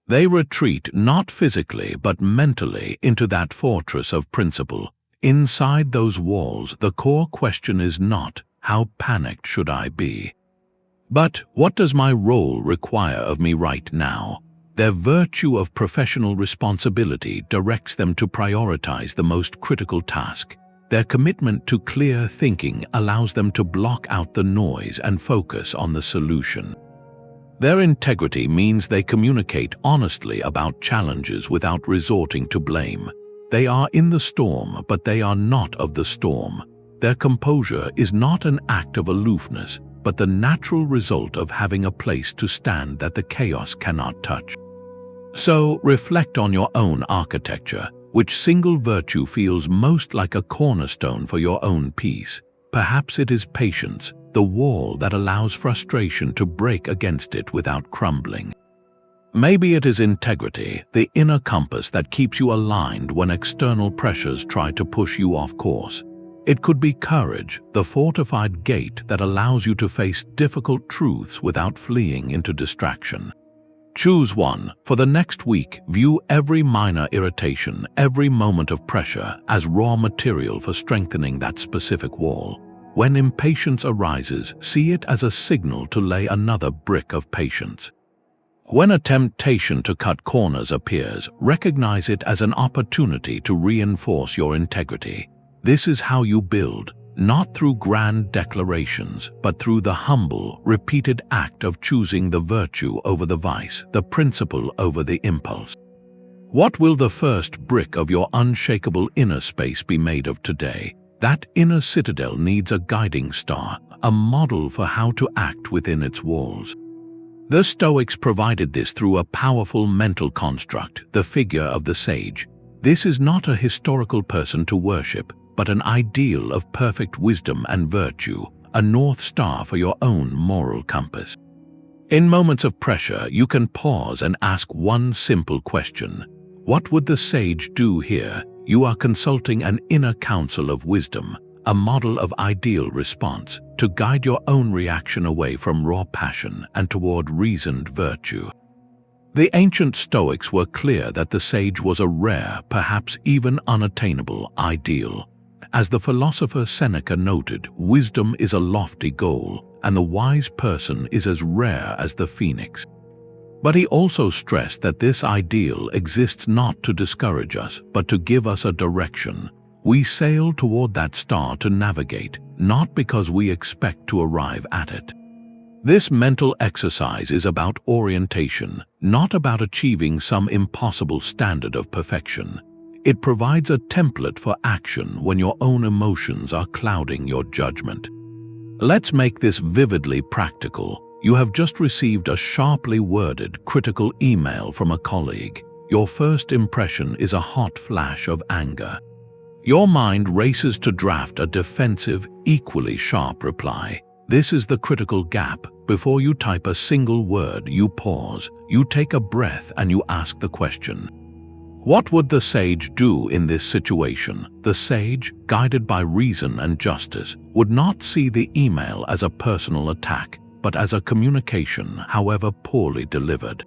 They retreat not physically but mentally into that fortress of principle. Inside those walls, the core question is not, how panicked should I be? But what does my role require of me right now? Their virtue of professional responsibility directs them to prioritize the most critical task. Their commitment to clear thinking allows them to block out the noise and focus on the solution. Their integrity means they communicate honestly about challenges without resorting to blame. They are in the storm, but they are not of the storm. Their composure is not an act of aloofness, but the natural result of having a place to stand that the chaos cannot touch. So reflect on your own architecture. Which single virtue feels most like a cornerstone for your own peace? Perhaps it is patience, the wall that allows frustration to break against it without crumbling. Maybe it is integrity, the inner compass that keeps you aligned when external pressures try to push you off course. It could be courage, the fortified gate that allows you to face difficult truths without fleeing into distraction. Choose one. For the next week, view every minor irritation, every moment of pressure as raw material for strengthening that specific wall. When impatience arises, see it as a signal to lay another brick of patience. When a temptation to cut corners appears, recognize it as an opportunity to reinforce your integrity. This is how you build, not through grand declarations, but through the humble, repeated act of choosing the virtue over the vice, the principle over the impulse. What will the first brick of your unshakable inner space be made of today? That inner citadel needs a guiding star, a model for how to act within its walls. The Stoics provided this through a powerful mental construct, the figure of the sage. This is not a historical person to worship, but an ideal of perfect wisdom and virtue, a north star for your own moral compass. In moments of pressure, you can pause and ask one simple question. What would the sage do here? You are consulting an inner counsel of wisdom, a model of ideal response, to guide your own reaction away from raw passion and toward reasoned virtue. The ancient Stoics were clear that the sage was a rare, perhaps even unattainable, ideal. As the philosopher Seneca noted, wisdom is a lofty goal, and the wise person is as rare as the phoenix. But he also stressed that this ideal exists not to discourage us, but to give us a direction. We sail toward that star to navigate, not because we expect to arrive at it. This mental exercise is about orientation, not about achieving some impossible standard of perfection. It provides a template for action when your own emotions are clouding your judgment. Let's make this vividly practical. You have just received a sharply worded, critical email from a colleague. Your first impression is a hot flash of anger. Your mind races to draft a defensive, equally sharp reply. This is the critical gap. Before you type a single word, you pause, you take a breath, and you ask the question. What would the sage do in this situation? The sage, guided by reason and justice, would not see the email as a personal attack, but as a communication, however poorly delivered.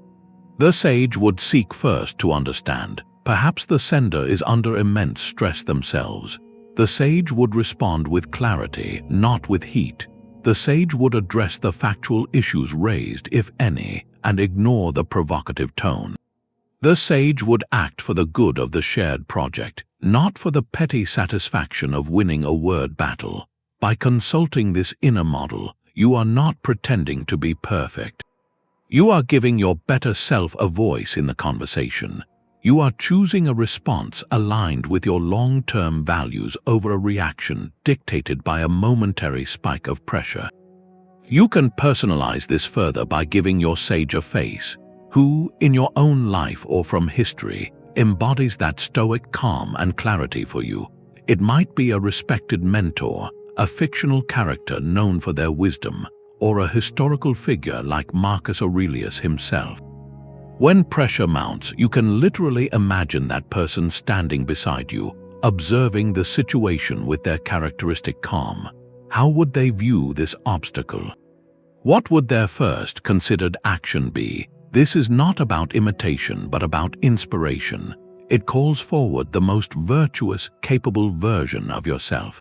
The sage would seek first to understand. Perhaps the sender is under immense stress themselves. The sage would respond with clarity, not with heat. The sage would address the factual issues raised, if any, and ignore the provocative tone. The sage would act for the good of the shared project, not for the petty satisfaction of winning a word battle. By consulting this inner model, you are not pretending to be perfect. You are giving your better self a voice in the conversation. You are choosing a response aligned with your long-term values over a reaction dictated by a momentary spike of pressure. You can personalize this further by giving your sage a face. Who, in your own life or from history, embodies that stoic calm and clarity for you? It might be a respected mentor, a fictional character known for their wisdom, or a historical figure like Marcus Aurelius himself. When pressure mounts, you can literally imagine that person standing beside you, observing the situation with their characteristic calm. How would they view this obstacle? What would their first considered action be? This is not about imitation, but about inspiration. It calls forward the most virtuous, capable version of yourself.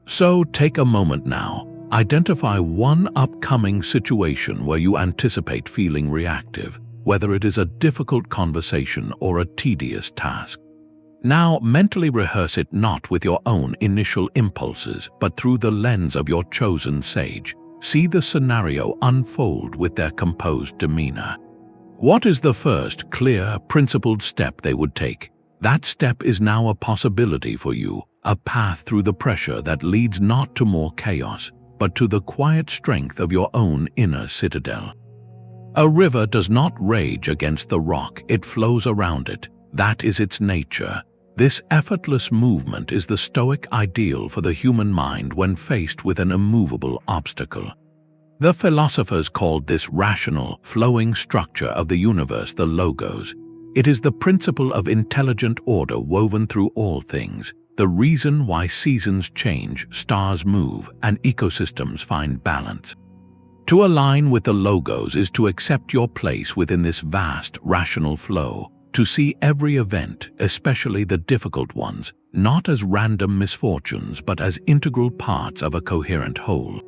So take a moment now. Identify one upcoming situation where you anticipate feeling reactive, whether it is a difficult conversation or a tedious task. Now mentally rehearse it not with your own initial impulses, but through the lens of your chosen sage. See the scenario unfold with their composed demeanor. What is the first clear, principled step they would take? That step is now a possibility for you, a path through the pressure that leads not to more chaos, but to the quiet strength of your own inner citadel. A river does not rage against the rock, it flows around it. That is its nature. This effortless movement is the Stoic ideal for the human mind when faced with an immovable obstacle. The philosophers called this rational, flowing structure of the universe the logos. It is the principle of intelligent order woven through all things, the reason why seasons change, stars move, and ecosystems find balance. To align with the logos is to accept your place within this vast, rational flow, to see every event, especially the difficult ones, not as random misfortunes but as integral parts of a coherent whole.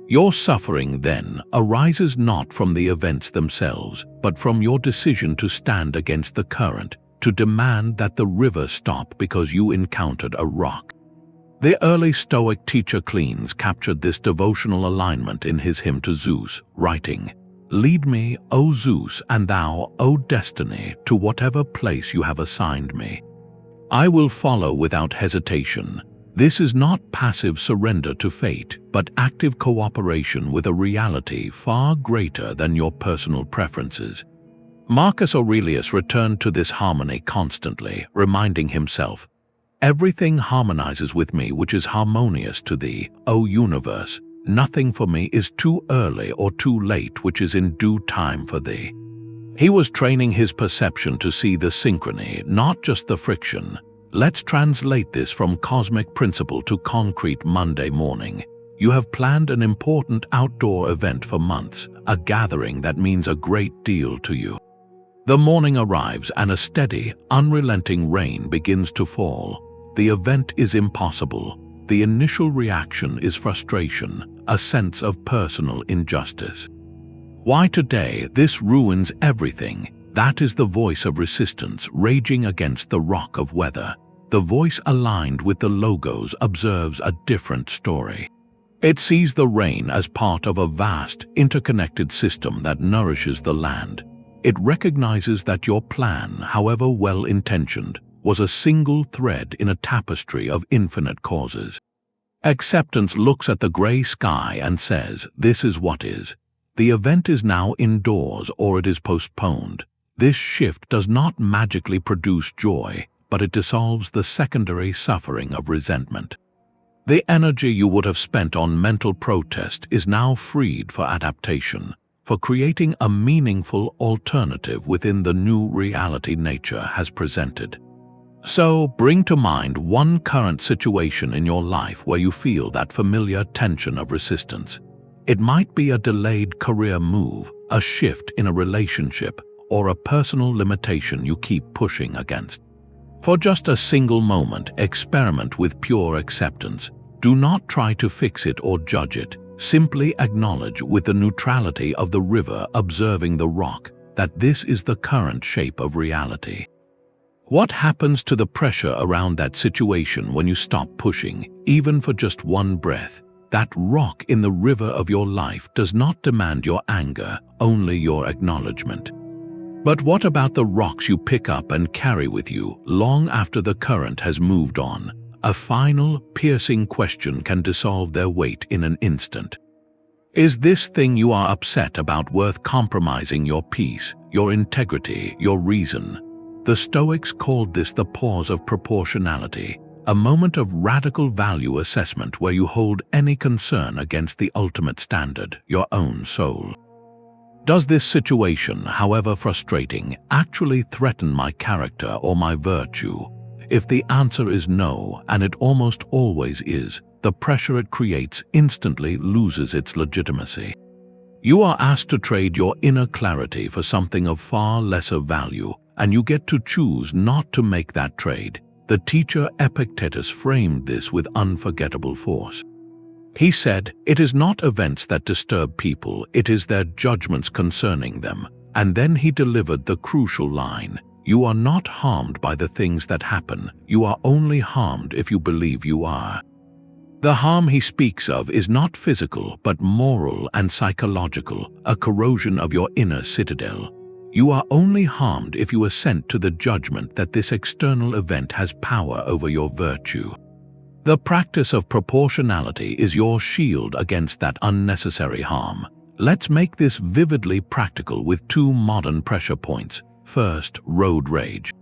Your suffering, then, arises not from the events themselves, but from your decision to stand against the current, to demand that the river stop because you encountered a rock. The early Stoic teacher Cleans captured this devotional alignment in his hymn to Zeus, writing, "Lead me, O Zeus, and thou, O destiny, to whatever place you have assigned me. I will follow without hesitation." This is not passive surrender to fate, but active cooperation with a reality far greater than your personal preferences. Marcus Aurelius returned to this harmony constantly, reminding himself, "Everything harmonizes with me which is harmonious to thee, O universe. Nothing for me is too early or too late which is in due time for thee." He was training his perception to see the synchrony, not just the friction. Let's translate this from cosmic principle to concrete Monday morning. You have planned an important outdoor event for months, a gathering that means a great deal to you. The morning arrives and a steady, unrelenting rain begins to fall. The event is impossible. The initial reaction is frustration, a sense of personal injustice. Why today? This ruins everything. That is the voice of resistance raging against the rock of weather. The voice aligned with the logos observes a different story. It sees the rain as part of a vast, interconnected system that nourishes the land. It recognizes that your plan, however well-intentioned, was a single thread in a tapestry of infinite causes. Acceptance looks at the gray sky and says, "This is what is." The event is now indoors or it is postponed. This shift does not magically produce joy, but it dissolves the secondary suffering of resentment. The energy you would have spent on mental protest is now freed for adaptation, for creating a meaningful alternative within the new reality nature has presented. So, bring to mind one current situation in your life where you feel that familiar tension of resistance. It might be a delayed career move, a shift in a relationship, or a personal limitation you keep pushing against. For just a single moment, experiment with pure acceptance. Do not try to fix it or judge it. Simply acknowledge with the neutrality of the river observing the rock that this is the current shape of reality. What happens to the pressure around that situation when you stop pushing, even for just one breath? That rock in the river of your life does not demand your anger, only your acknowledgement. But what about the rocks you pick up and carry with you long after the current has moved on? A final, piercing question can dissolve their weight in an instant. Is this thing you are upset about worth compromising your peace, your integrity, your reason? The Stoics called this the pause of proportionality, a moment of radical value assessment where you hold any concern against the ultimate standard, your own soul. Does this situation, however frustrating, actually threaten my character or my virtue? If the answer is no, and it almost always is, the pressure it creates instantly loses its legitimacy. You are asked to trade your inner clarity for something of far lesser value, and you get to choose not to make that trade. The teacher Epictetus framed this with unforgettable force. He said, "It is not events that disturb people, it is their judgments concerning them." And then he delivered the crucial line, "You are not harmed by the things that happen, you are only harmed if you believe you are." The harm he speaks of is not physical, but moral and psychological, a corrosion of your inner citadel. You are only harmed if you assent to the judgment that this external event has power over your virtue. The practice of proportionality is your shield against that unnecessary harm. Let's make this vividly practical with two modern pressure points. First, road rage.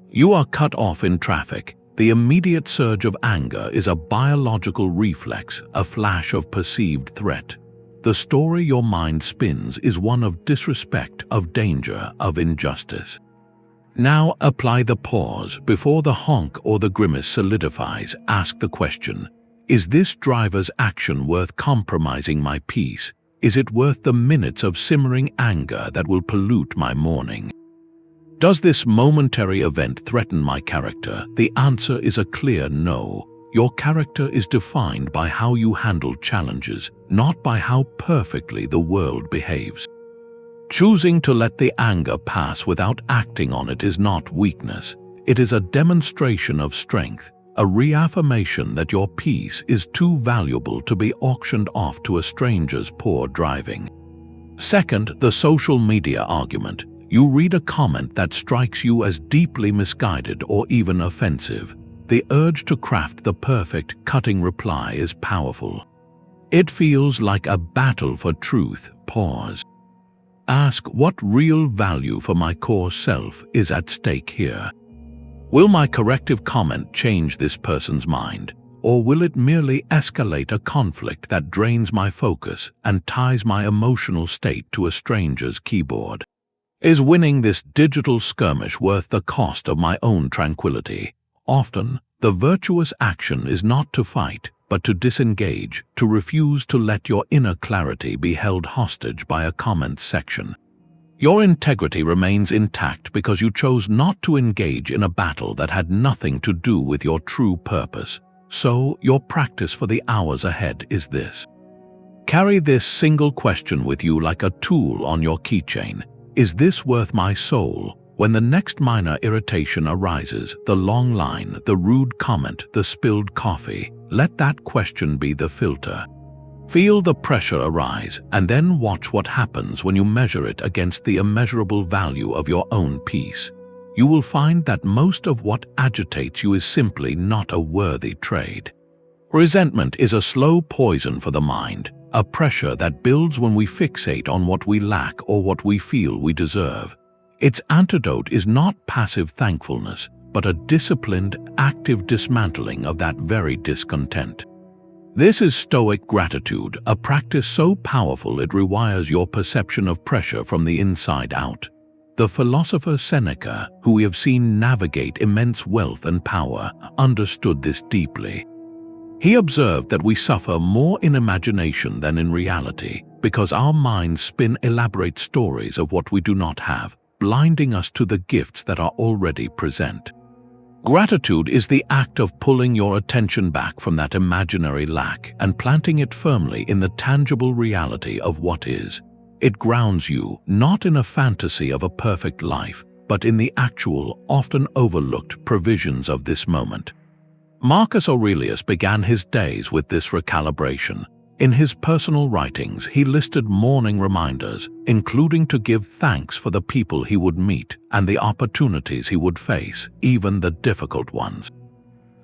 You are cut off in traffic. The immediate surge of anger is a biological reflex, a flash of perceived threat. The story your mind spins is one of disrespect, of danger, of injustice. Now apply the pause before the honk or the grimace solidifies. Ask the question, is this driver's action worth compromising my peace? Is it worth the minutes of simmering anger that will pollute my morning? Does this momentary event threaten my character? The answer is a clear no. Your character is defined by how you handle challenges, not by how perfectly the world behaves. Choosing to let the anger pass without acting on it is not weakness. It is a demonstration of strength, a reaffirmation that your peace is too valuable to be auctioned off to a stranger's poor driving. Second, the social media argument. You read a comment that strikes you as deeply misguided or even offensive. The urge to craft the perfect, cutting reply is powerful. It feels like a battle for truth. Pause. Ask what real value for my core self is at stake here. Will my corrective comment change this person's mind, or will it merely escalate a conflict that drains my focus and ties my emotional state to a stranger's keyboard? Is winning this digital skirmish worth the cost of my own tranquility? Often, the virtuous action is not to fight, but to disengage, to refuse to let your inner clarity be held hostage by a comment section. Your integrity remains intact because you chose not to engage in a battle that had nothing to do with your true purpose. So, your practice for the hours ahead is this. Carry this single question with you like a tool on your keychain. Is this worth my soul? When the next minor irritation arises, the long line, the rude comment, the spilled coffee, let that question be the filter. Feel the pressure arise, and then watch what happens when you measure it against the immeasurable value of your own peace. You will find that most of what agitates you is simply not a worthy trade. Resentment is a slow poison for the mind, a pressure that builds when we fixate on what we lack or what we feel we deserve. Its antidote is not passive thankfulness, but a disciplined, active dismantling of that very discontent. This is Stoic Gratitude, a practice so powerful it rewires your perception of pressure from the inside out. The philosopher Seneca, who we have seen navigate immense wealth and power, understood this deeply. He observed that we suffer more in imagination than in reality, because our minds spin elaborate stories of what we do not have, blinding us to the gifts that are already present. Gratitude is the act of pulling your attention back from that imaginary lack and planting it firmly in the tangible reality of what is. It grounds you, not in a fantasy of a perfect life, but in the actual, often overlooked provisions of this moment. Marcus Aurelius began his days with this recalibration. In his personal writings, he listed morning reminders, including to give thanks for the people he would meet and the opportunities he would face, even the difficult ones.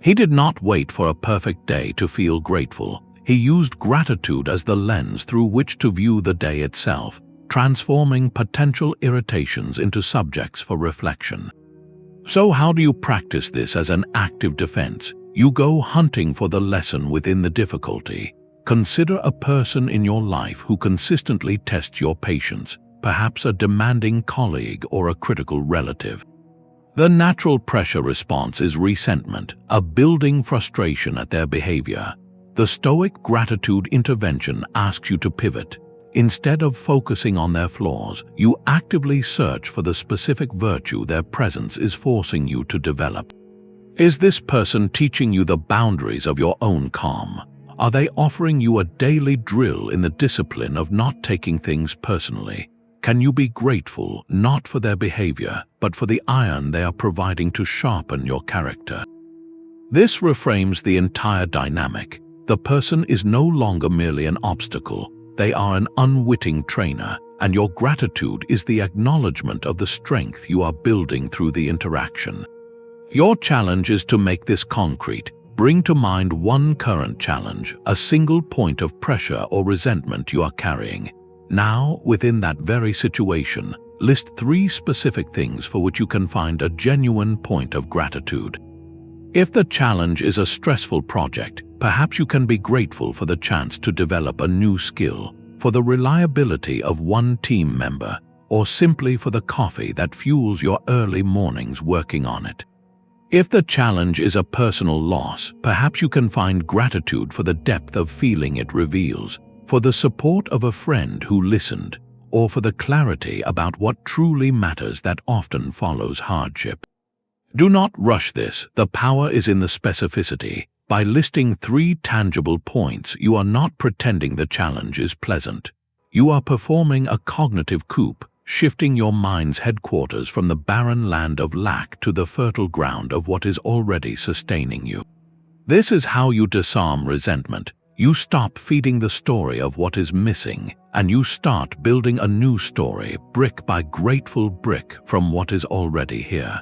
He did not wait for a perfect day to feel grateful. He used gratitude as the lens through which to view the day itself, transforming potential irritations into subjects for reflection. So how do you practice this as an active defense? You go hunting for the lesson within the difficulty. Consider a person in your life who consistently tests your patience, perhaps a demanding colleague or a critical relative. The natural pressure response is resentment, a building frustration at their behavior. The Stoic Gratitude intervention asks you to pivot. Instead of focusing on their flaws, you actively search for the specific virtue their presence is forcing you to develop. Is this person teaching you the boundaries of your own calm? Are they offering you a daily drill in the discipline of not taking things personally? Can you be grateful not for their behavior, but for the iron they are providing to sharpen your character? This reframes the entire dynamic. The person is no longer merely an obstacle. They are an unwitting trainer, and your gratitude is the acknowledgement of the strength you are building through the interaction. Your challenge is to make this concrete. Bring to mind one current challenge, a single point of pressure or resentment you are carrying. Now, within that very situation, list 3 specific things for which you can find a genuine point of gratitude. If the challenge is a stressful project, perhaps you can be grateful for the chance to develop a new skill, for the reliability of one team member, or simply for the coffee that fuels your early mornings working on it. If the challenge is a personal loss, perhaps you can find gratitude for the depth of feeling it reveals, for the support of a friend who listened, or for the clarity about what truly matters that often follows hardship. Do not rush this. The power is in the specificity. By listing 3 tangible points, you are not pretending the challenge is pleasant. You are performing a cognitive coup, shifting your mind's headquarters from the barren land of lack to the fertile ground of what is already sustaining you. This is how you disarm resentment. You stop feeding the story of what is missing, and you start building a new story, brick by grateful brick, from what is already here.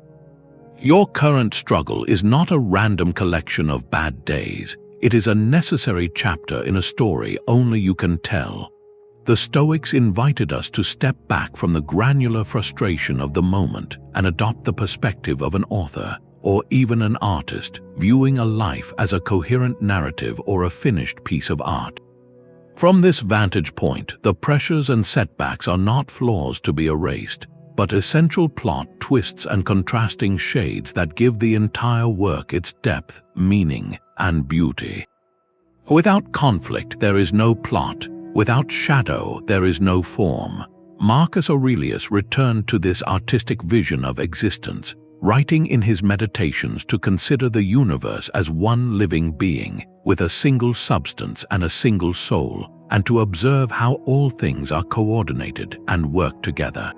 Your current struggle is not a random collection of bad days. It is a necessary chapter in a story only you can tell. The Stoics invited us to step back from the granular frustration of the moment and adopt the perspective of an author, or even an artist, viewing a life as a coherent narrative or a finished piece of art. From this vantage point, the pressures and setbacks are not flaws to be erased, but essential plot twists and contrasting shades that give the entire work its depth, meaning, and beauty. Without conflict, there is no plot. Without shadow, there is no form. Marcus Aurelius returned to this artistic vision of existence, writing in his Meditations to consider the universe as one living being, with a single substance and a single soul, and to observe how all things are coordinated and work together.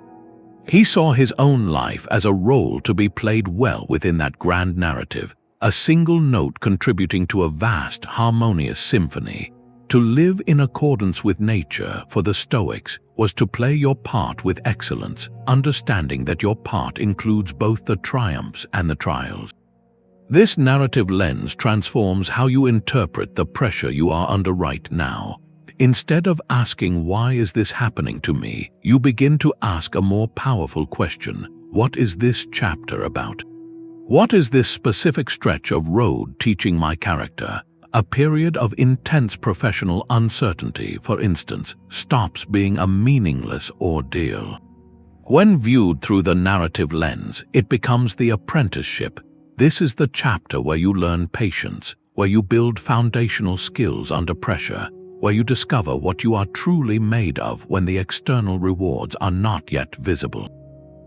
He saw his own life as a role to be played well within that grand narrative, a single note contributing to a vast, harmonious symphony. To live in accordance with nature for the Stoics was to play your part with excellence, understanding that your part includes both the triumphs and the trials. This narrative lens transforms how you interpret the pressure you are under right now. Instead of asking, "Why is this happening to me?" you begin to ask a more powerful question: what is this chapter about? What is this specific stretch of road teaching my character? A period of intense professional uncertainty, for instance, stops being a meaningless ordeal. When viewed through the narrative lens, it becomes the apprenticeship. This is the chapter where you learn patience, where you build foundational skills under pressure, where you discover what you are truly made of when the external rewards are not yet visible.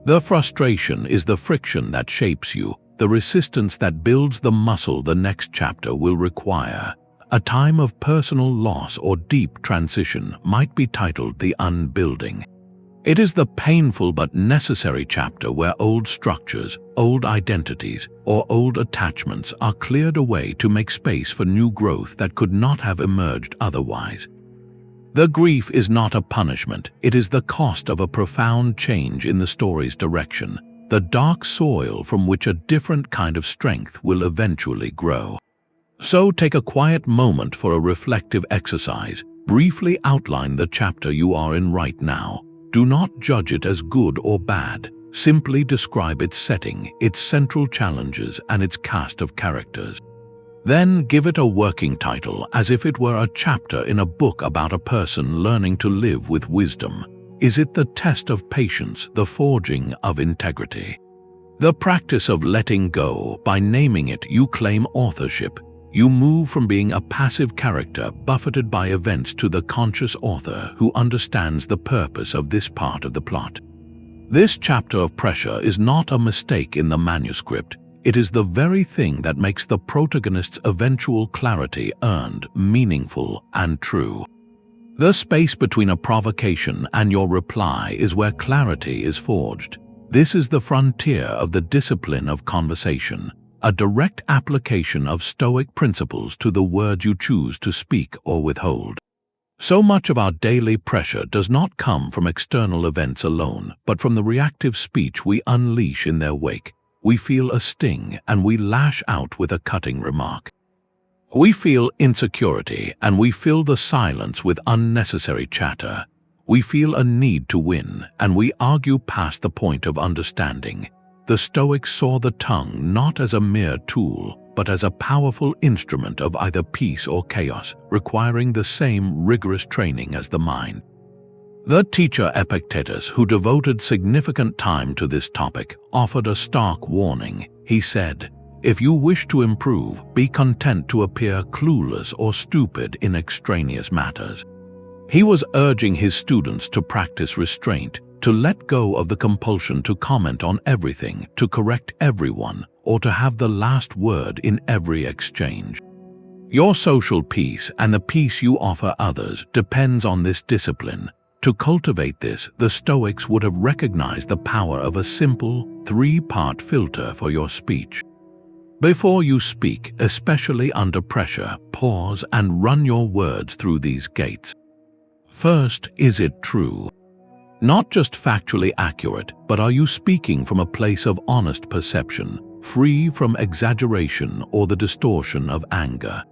The frustration is the friction that shapes you, the resistance that builds the muscle the next chapter will require. A time of personal loss or deep transition might be titled The Unbuilding. It is the painful but necessary chapter where old structures, old identities, or old attachments are cleared away to make space for new growth that could not have emerged otherwise. The grief is not a punishment, it is the cost of a profound change in the story's direction, the dark soil from which a different kind of strength will eventually grow. So take a quiet moment for a reflective exercise. Briefly outline the chapter you are in right now. Do not judge it as good or bad. Simply describe its setting, its central challenges, and its cast of characters. Then give it a working title as if it were a chapter in a book about a person learning to live with wisdom. Is it the test of patience, the forging of integrity? The practice of letting go. By naming it, you claim authorship. You move from being a passive character buffeted by events to the conscious author who understands the purpose of this part of the plot. This chapter of pressure is not a mistake in the manuscript. It is the very thing that makes the protagonist's eventual clarity earned, meaningful, and true. The space between a provocation and your reply is where clarity is forged. This is the frontier of the discipline of conversation, a direct application of Stoic principles to the words you choose to speak or withhold. So much of our daily pressure does not come from external events alone, but from the reactive speech we unleash in their wake. We feel a sting and we lash out with a cutting remark. We feel insecurity and we fill the silence with unnecessary chatter. We feel a need to win and we argue past the point of understanding. The Stoics saw the tongue not as a mere tool, but as a powerful instrument of either peace or chaos, requiring the same rigorous training as the mind. The teacher Epictetus, who devoted significant time to this topic, offered a stark warning. He said, "If you wish to improve, be content to appear clueless or stupid in extraneous matters." He was urging his students to practice restraint, to let go of the compulsion to comment on everything, to correct everyone, or to have the last word in every exchange. Your social peace and the peace you offer others depends on this discipline. To cultivate this, the Stoics would have recognized the power of a simple, three-part filter for your speech. Before you speak, especially under pressure, pause and run your words through these gates. First, is it true? Not just factually accurate, but are you speaking from a place of honest perception, free from exaggeration or the distortion of anger?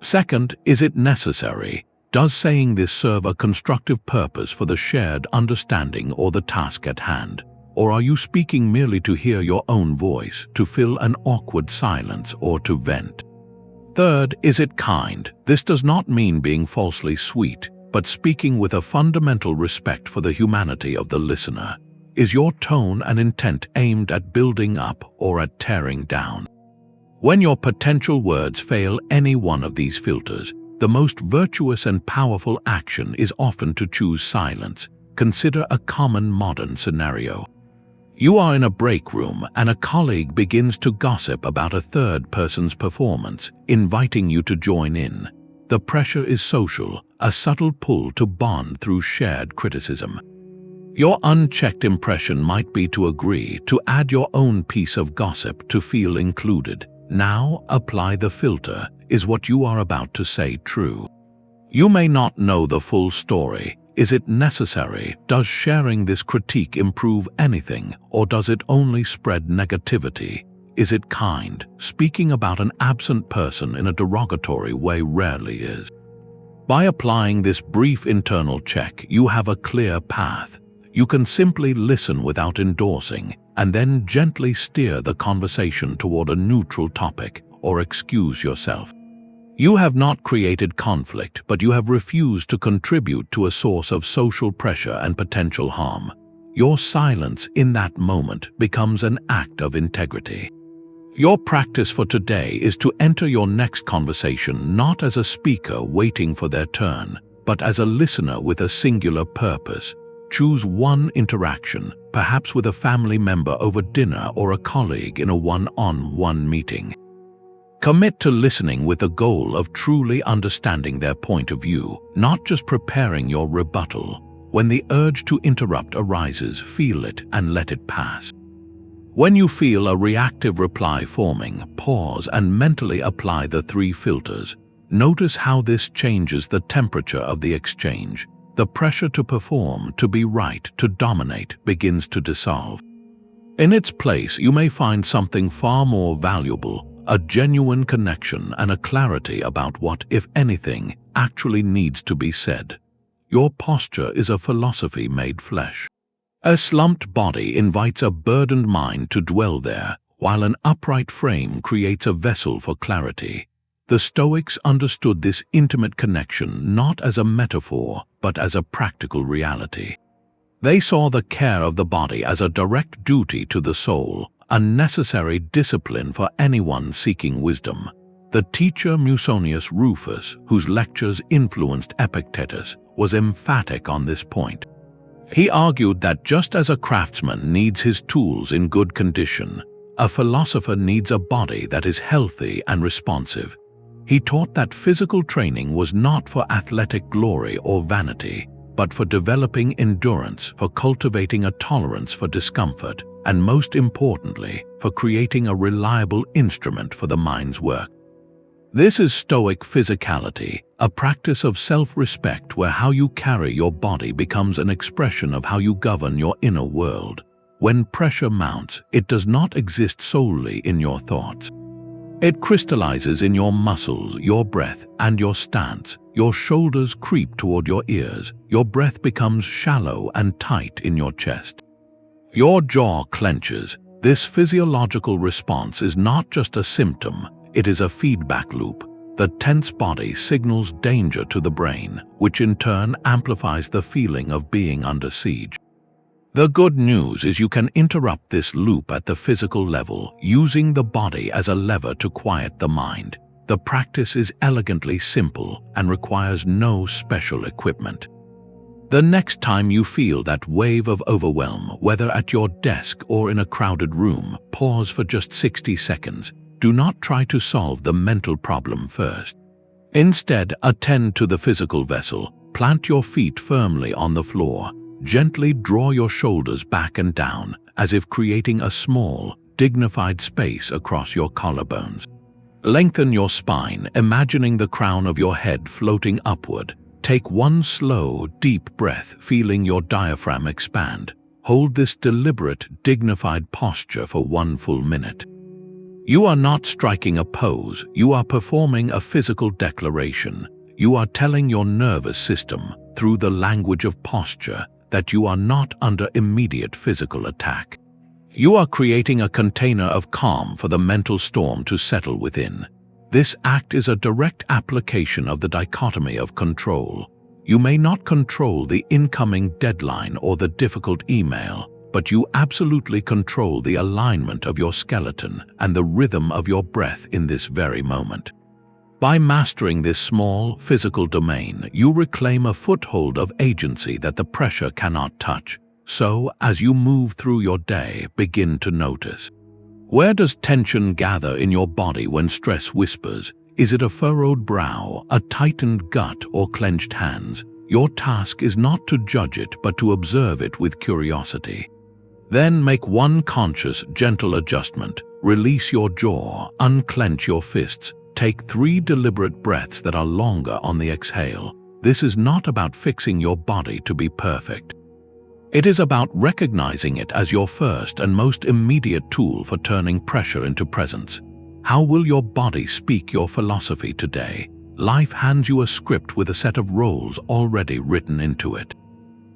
Second, is it necessary? Does saying this serve a constructive purpose for the shared understanding or the task at hand? Or are you speaking merely to hear your own voice, to fill an awkward silence, or to vent? Third, is it kind? This does not mean being falsely sweet, but speaking with a fundamental respect for the humanity of the listener. Is your tone and intent aimed at building up or at tearing down? When your potential words fail any one of these filters, the most virtuous and powerful action is often to choose silence. Consider a common modern scenario. You are in a break room and a colleague begins to gossip about a third person's performance, inviting you to join in. The pressure is social, a subtle pull to bond through shared criticism. Your unchecked impression might be to agree, to add your own piece of gossip, to feel included. Now apply the filter. Is what you are about to say true? You may not know the full story. Is it necessary? Does sharing this critique improve anything, or does it only spread negativity? Is it kind? Speaking about an absent person in a derogatory way rarely is. By applying this brief internal check, you have a clear path. You can simply listen without endorsing, and then gently steer the conversation toward a neutral topic, or excuse yourself. You have not created conflict, but you have refused to contribute to a source of social pressure and potential harm. Your silence in that moment becomes an act of integrity. Your practice for today is to enter your next conversation not as a speaker waiting for their turn, but as a listener with a singular purpose. Choose one interaction, perhaps with a family member over dinner or a colleague in a one-on-one meeting. Commit to listening with the goal of truly understanding their point of view, not just preparing your rebuttal. When the urge to interrupt arises, feel it and let it pass. When you feel a reactive reply forming, pause and mentally apply the three filters. Notice how this changes the temperature of the exchange. The pressure to perform, to be right, to dominate begins to dissolve. In its place, you may find something far more valuable, a genuine connection and a clarity about what, if anything, actually needs to be said. Your posture is a philosophy made flesh. A slumped body invites a burdened mind to dwell there, while an upright frame creates a vessel for clarity. The Stoics understood this intimate connection not as a metaphor, but as a practical reality. They saw the care of the body as a direct duty to the soul, a necessary discipline for anyone seeking wisdom. The teacher Musonius Rufus, whose lectures influenced Epictetus, was emphatic on this point. He argued that just as a craftsman needs his tools in good condition, a philosopher needs a body that is healthy and responsive. He taught that physical training was not for athletic glory or vanity, but for developing endurance, for cultivating a tolerance for discomfort, and most importantly, for creating a reliable instrument for the mind's work. This is Stoic Physicality, a practice of self-respect where how you carry your body becomes an expression of how you govern your inner world. When pressure mounts, it does not exist solely in your thoughts. It crystallizes in your muscles, your breath, and your stance. Your shoulders creep toward your ears. Your breath becomes shallow and tight in your chest. Your jaw clenches. This physiological response is not just a symptom, it is a feedback loop. The tense body signals danger to the brain, which in turn amplifies the feeling of being under siege. The good news is you can interrupt this loop at the physical level, using the body as a lever to quiet the mind. The practice is elegantly simple and requires no special equipment. The next time you feel that wave of overwhelm, whether at your desk or in a crowded room, pause for just 60 seconds. Do not try to solve the mental problem first. Instead, attend to the physical vessel. Plant your feet firmly on the floor. Gently draw your shoulders back and down, as if creating a small, dignified space across your collarbones. Lengthen your spine, imagining the crown of your head floating upward. Take one slow, deep breath, feeling your diaphragm expand. Hold this deliberate, dignified posture for 1 full minute. You are not striking a pose, you are performing a physical declaration. You are telling your nervous system, through the language of posture, that you are not under immediate physical attack. You are creating a container of calm for the mental storm to settle within. This act is a direct application of the dichotomy of control. You may not control the incoming deadline or the difficult email, but you absolutely control the alignment of your skeleton and the rhythm of your breath in this very moment. By mastering this small, physical domain, you reclaim a foothold of agency that the pressure cannot touch. So, as you move through your day, begin to notice. Where does tension gather in your body when stress whispers? Is it a furrowed brow, a tightened gut, or clenched hands? Your task is not to judge it, but to observe it with curiosity. Then make one conscious, gentle adjustment. Release your jaw, unclench your fists. Take 3 deliberate breaths that are longer on the exhale. This is not about fixing your body to be perfect. It is about recognizing it as your first and most immediate tool for turning pressure into presence. How will your body speak your philosophy today? Life hands you a script with a set of roles already written into it.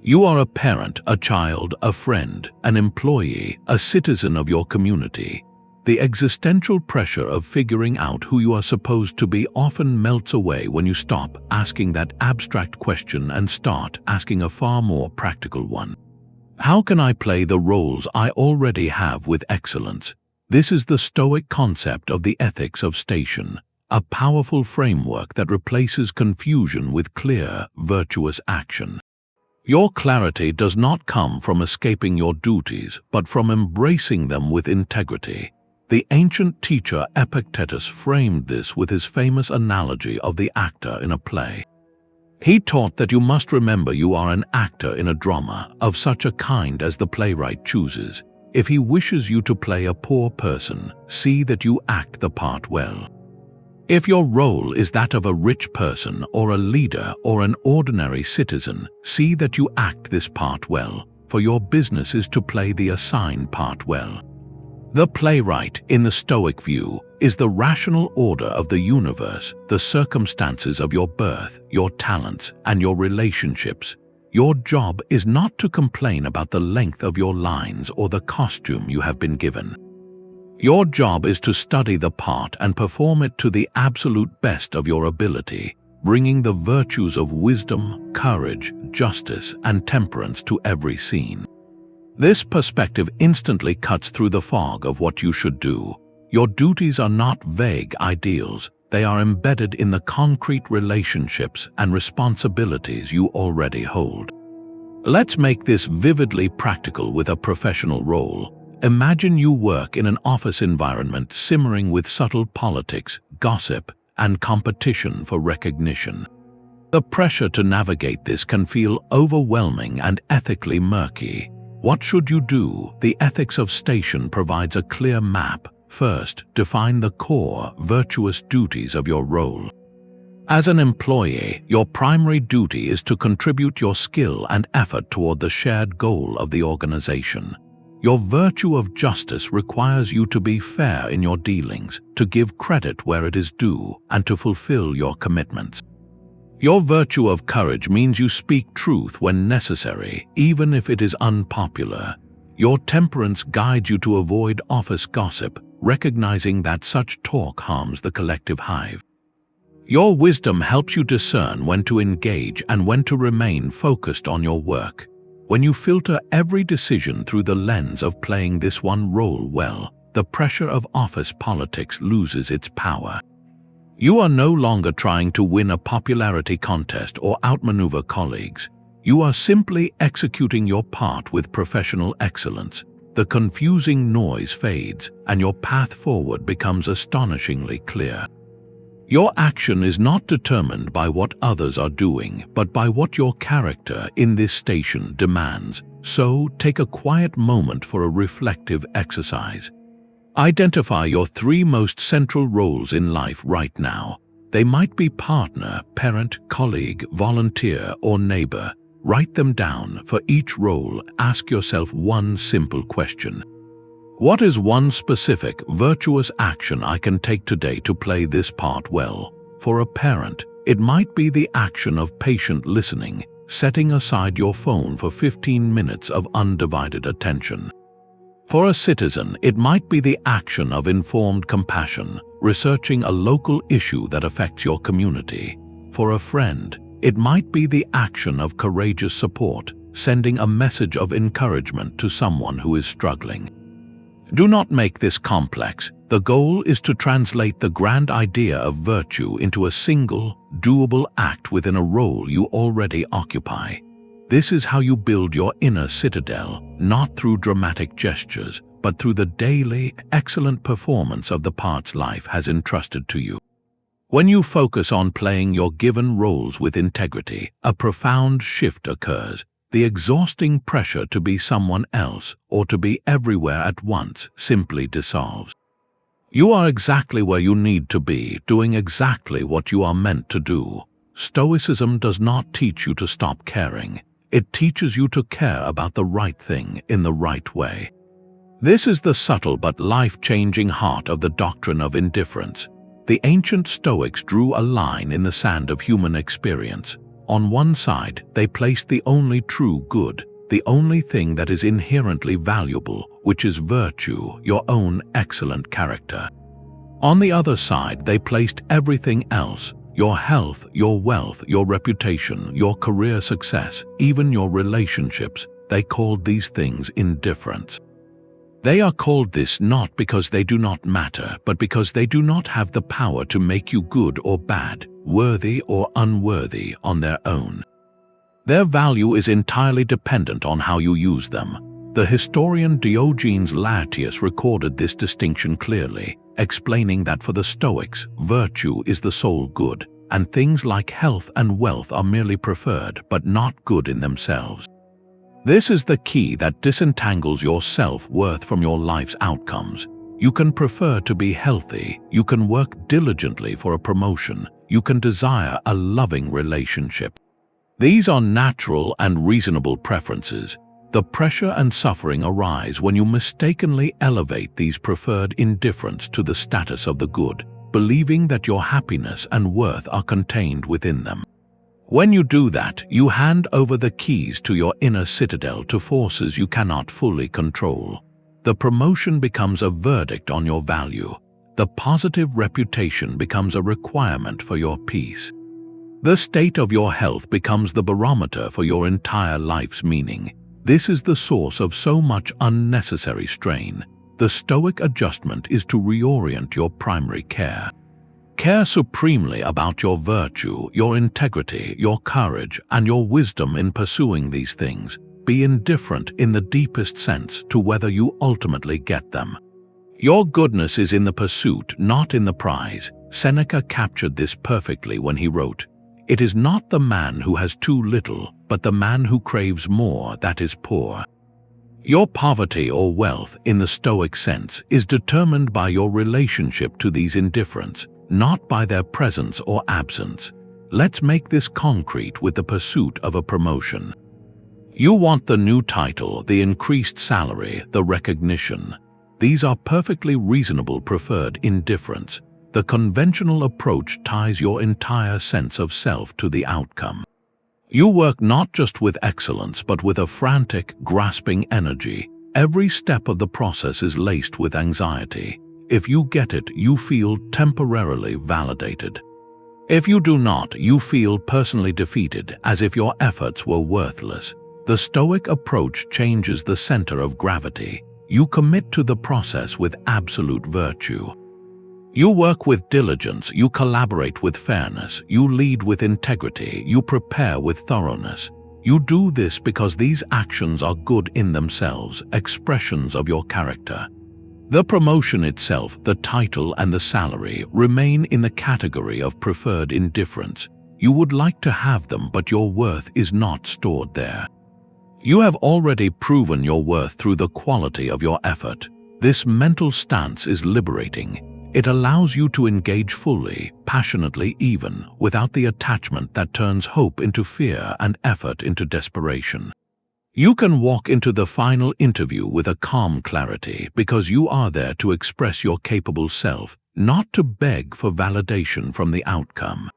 You are a parent, a child, a friend, an employee, a citizen of your community. The existential pressure of figuring out who you are supposed to be often melts away when you stop asking that abstract question and start asking a far more practical one. How can I play the roles I already have with excellence? This is the Stoic concept of the ethics of station, a powerful framework that replaces confusion with clear, virtuous action. Your clarity does not come from escaping your duties, but from embracing them with integrity. The ancient teacher Epictetus framed this with his famous analogy of the actor in a play. He taught that you must remember you are an actor in a drama of such a kind as the playwright chooses. If he wishes you to play a poor person, see that you act the part well. If your role is that of a rich person or a leader or an ordinary citizen, see that you act this part well, for your business is to play the assigned part well. The playwright, in the Stoic view, is the rational order of the universe, the circumstances of your birth, your talents, and your relationships. Your job is not to complain about the length of your lines or the costume you have been given. Your job is to study the part and perform it to the absolute best of your ability, bringing the virtues of wisdom, courage, justice, and temperance to every scene. This perspective instantly cuts through the fog of what you should do. Your duties are not vague ideals, they are embedded in the concrete relationships and responsibilities you already hold. Let's make this vividly practical with a professional role. Imagine you work in an office environment simmering with subtle politics, gossip, and competition for recognition. The pressure to navigate this can feel overwhelming and ethically murky. What should you do? The Ethics of Station provides a clear map. First, define the core, virtuous duties of your role. As an employee, your primary duty is to contribute your skill and effort toward the shared goal of the organization. Your virtue of justice requires you to be fair in your dealings, to give credit where it is due, and to fulfill your commitments. Your virtue of courage means you speak truth when necessary, even if it is unpopular. Your temperance guides you to avoid office gossip, recognizing that such talk harms the collective hive. Your wisdom helps you discern when to engage and when to remain focused on your work. When you filter every decision through the lens of playing this one role well, the pressure of office politics loses its power. You are no longer trying to win a popularity contest or outmaneuver colleagues. You are simply executing your part with professional excellence. The confusing noise fades, and your path forward becomes astonishingly clear. Your action is not determined by what others are doing, but by what your character in this station demands. So, take a quiet moment for a reflective exercise. Identify your 3 most central roles in life right now. They might be partner, parent, colleague, volunteer, or neighbor. Write them down. For each role, ask yourself one simple question. What is one specific, virtuous action I can take today to play this part well? For a parent, it might be the action of patient listening, setting aside your phone for 15 minutes of undivided attention. For a citizen, it might be the action of informed compassion, researching a local issue that affects your community. For a friend, it might be the action of courageous support, sending a message of encouragement to someone who is struggling. Do not make this complex. The goal is to translate the grand idea of virtue into a single, doable act within a role you already occupy. This is how you build your inner citadel, not through dramatic gestures, but through the daily, excellent performance of the parts life has entrusted to you. When you focus on playing your given roles with integrity, a profound shift occurs. The exhausting pressure to be someone else or to be everywhere at once simply dissolves. You are exactly where you need to be, doing exactly what you are meant to do. Stoicism does not teach you to stop caring. It teaches you to care about the right thing in the right way. This is the subtle but life-changing heart of the Doctrine of Indifference. The ancient Stoics drew a line in the sand of human experience. On one side, they placed the only true good, the only thing that is inherently valuable, which is virtue, your own excellent character. On the other side, they placed everything else, your health, your wealth, your reputation, your career success, even your relationships. They called these things indifference. They are called this not because they do not matter, but because they do not have the power to make you good or bad, worthy or unworthy on their own. Their value is entirely dependent on how you use them. The historian Diogenes Laertius recorded this distinction clearly, explaining that for the Stoics, virtue is the sole good, and things like health and wealth are merely preferred but not good in themselves. This is the key that disentangles your self-worth from your life's outcomes. You can prefer to be healthy, you can work diligently for a promotion, you can desire a loving relationship. These are natural and reasonable preferences. The pressure and suffering arise when you mistakenly elevate these preferred indifference to the status of the good, believing that your happiness and worth are contained within them. When you do that, you hand over the keys to your inner citadel to forces you cannot fully control. The promotion becomes a verdict on your value. The positive reputation becomes a requirement for your peace. The state of your health becomes the barometer for your entire life's meaning. This is the source of so much unnecessary strain. The Stoic adjustment is to reorient your primary care. Care supremely about your virtue, your integrity, your courage, and your wisdom in pursuing these things. Be indifferent in the deepest sense to whether you ultimately get them. Your goodness is in the pursuit, not in the prize. Seneca captured this perfectly when he wrote, "It is not the man who has too little, but the man who craves more that is poor." Your poverty or wealth, in the Stoic sense, is determined by your relationship to these indifferents, not by their presence or absence. Let's make this concrete with the pursuit of a promotion. You want the new title, the increased salary, the recognition. These are perfectly reasonable preferred indifference. The conventional approach ties your entire sense of self to the outcome. You work not just with excellence, but with a frantic, grasping energy. Every step of the process is laced with anxiety. If you get it, you feel temporarily validated. If you do not, you feel personally defeated, as if your efforts were worthless. The Stoic approach changes the center of gravity. You commit to the process with absolute virtue. You work with diligence, you collaborate with fairness, you lead with integrity, you prepare with thoroughness. You do this because these actions are good in themselves, expressions of your character. The promotion itself, the title and the salary, remain in the category of preferred indifference. You would like to have them, but your worth is not stored there. You have already proven your worth through the quality of your effort. This mental stance is liberating. It allows you to engage fully, passionately even, without the attachment that turns hope into fear and effort into desperation. You can walk into the final interview with a calm clarity because you are there to express your capable self, not to beg for validation from the outcome.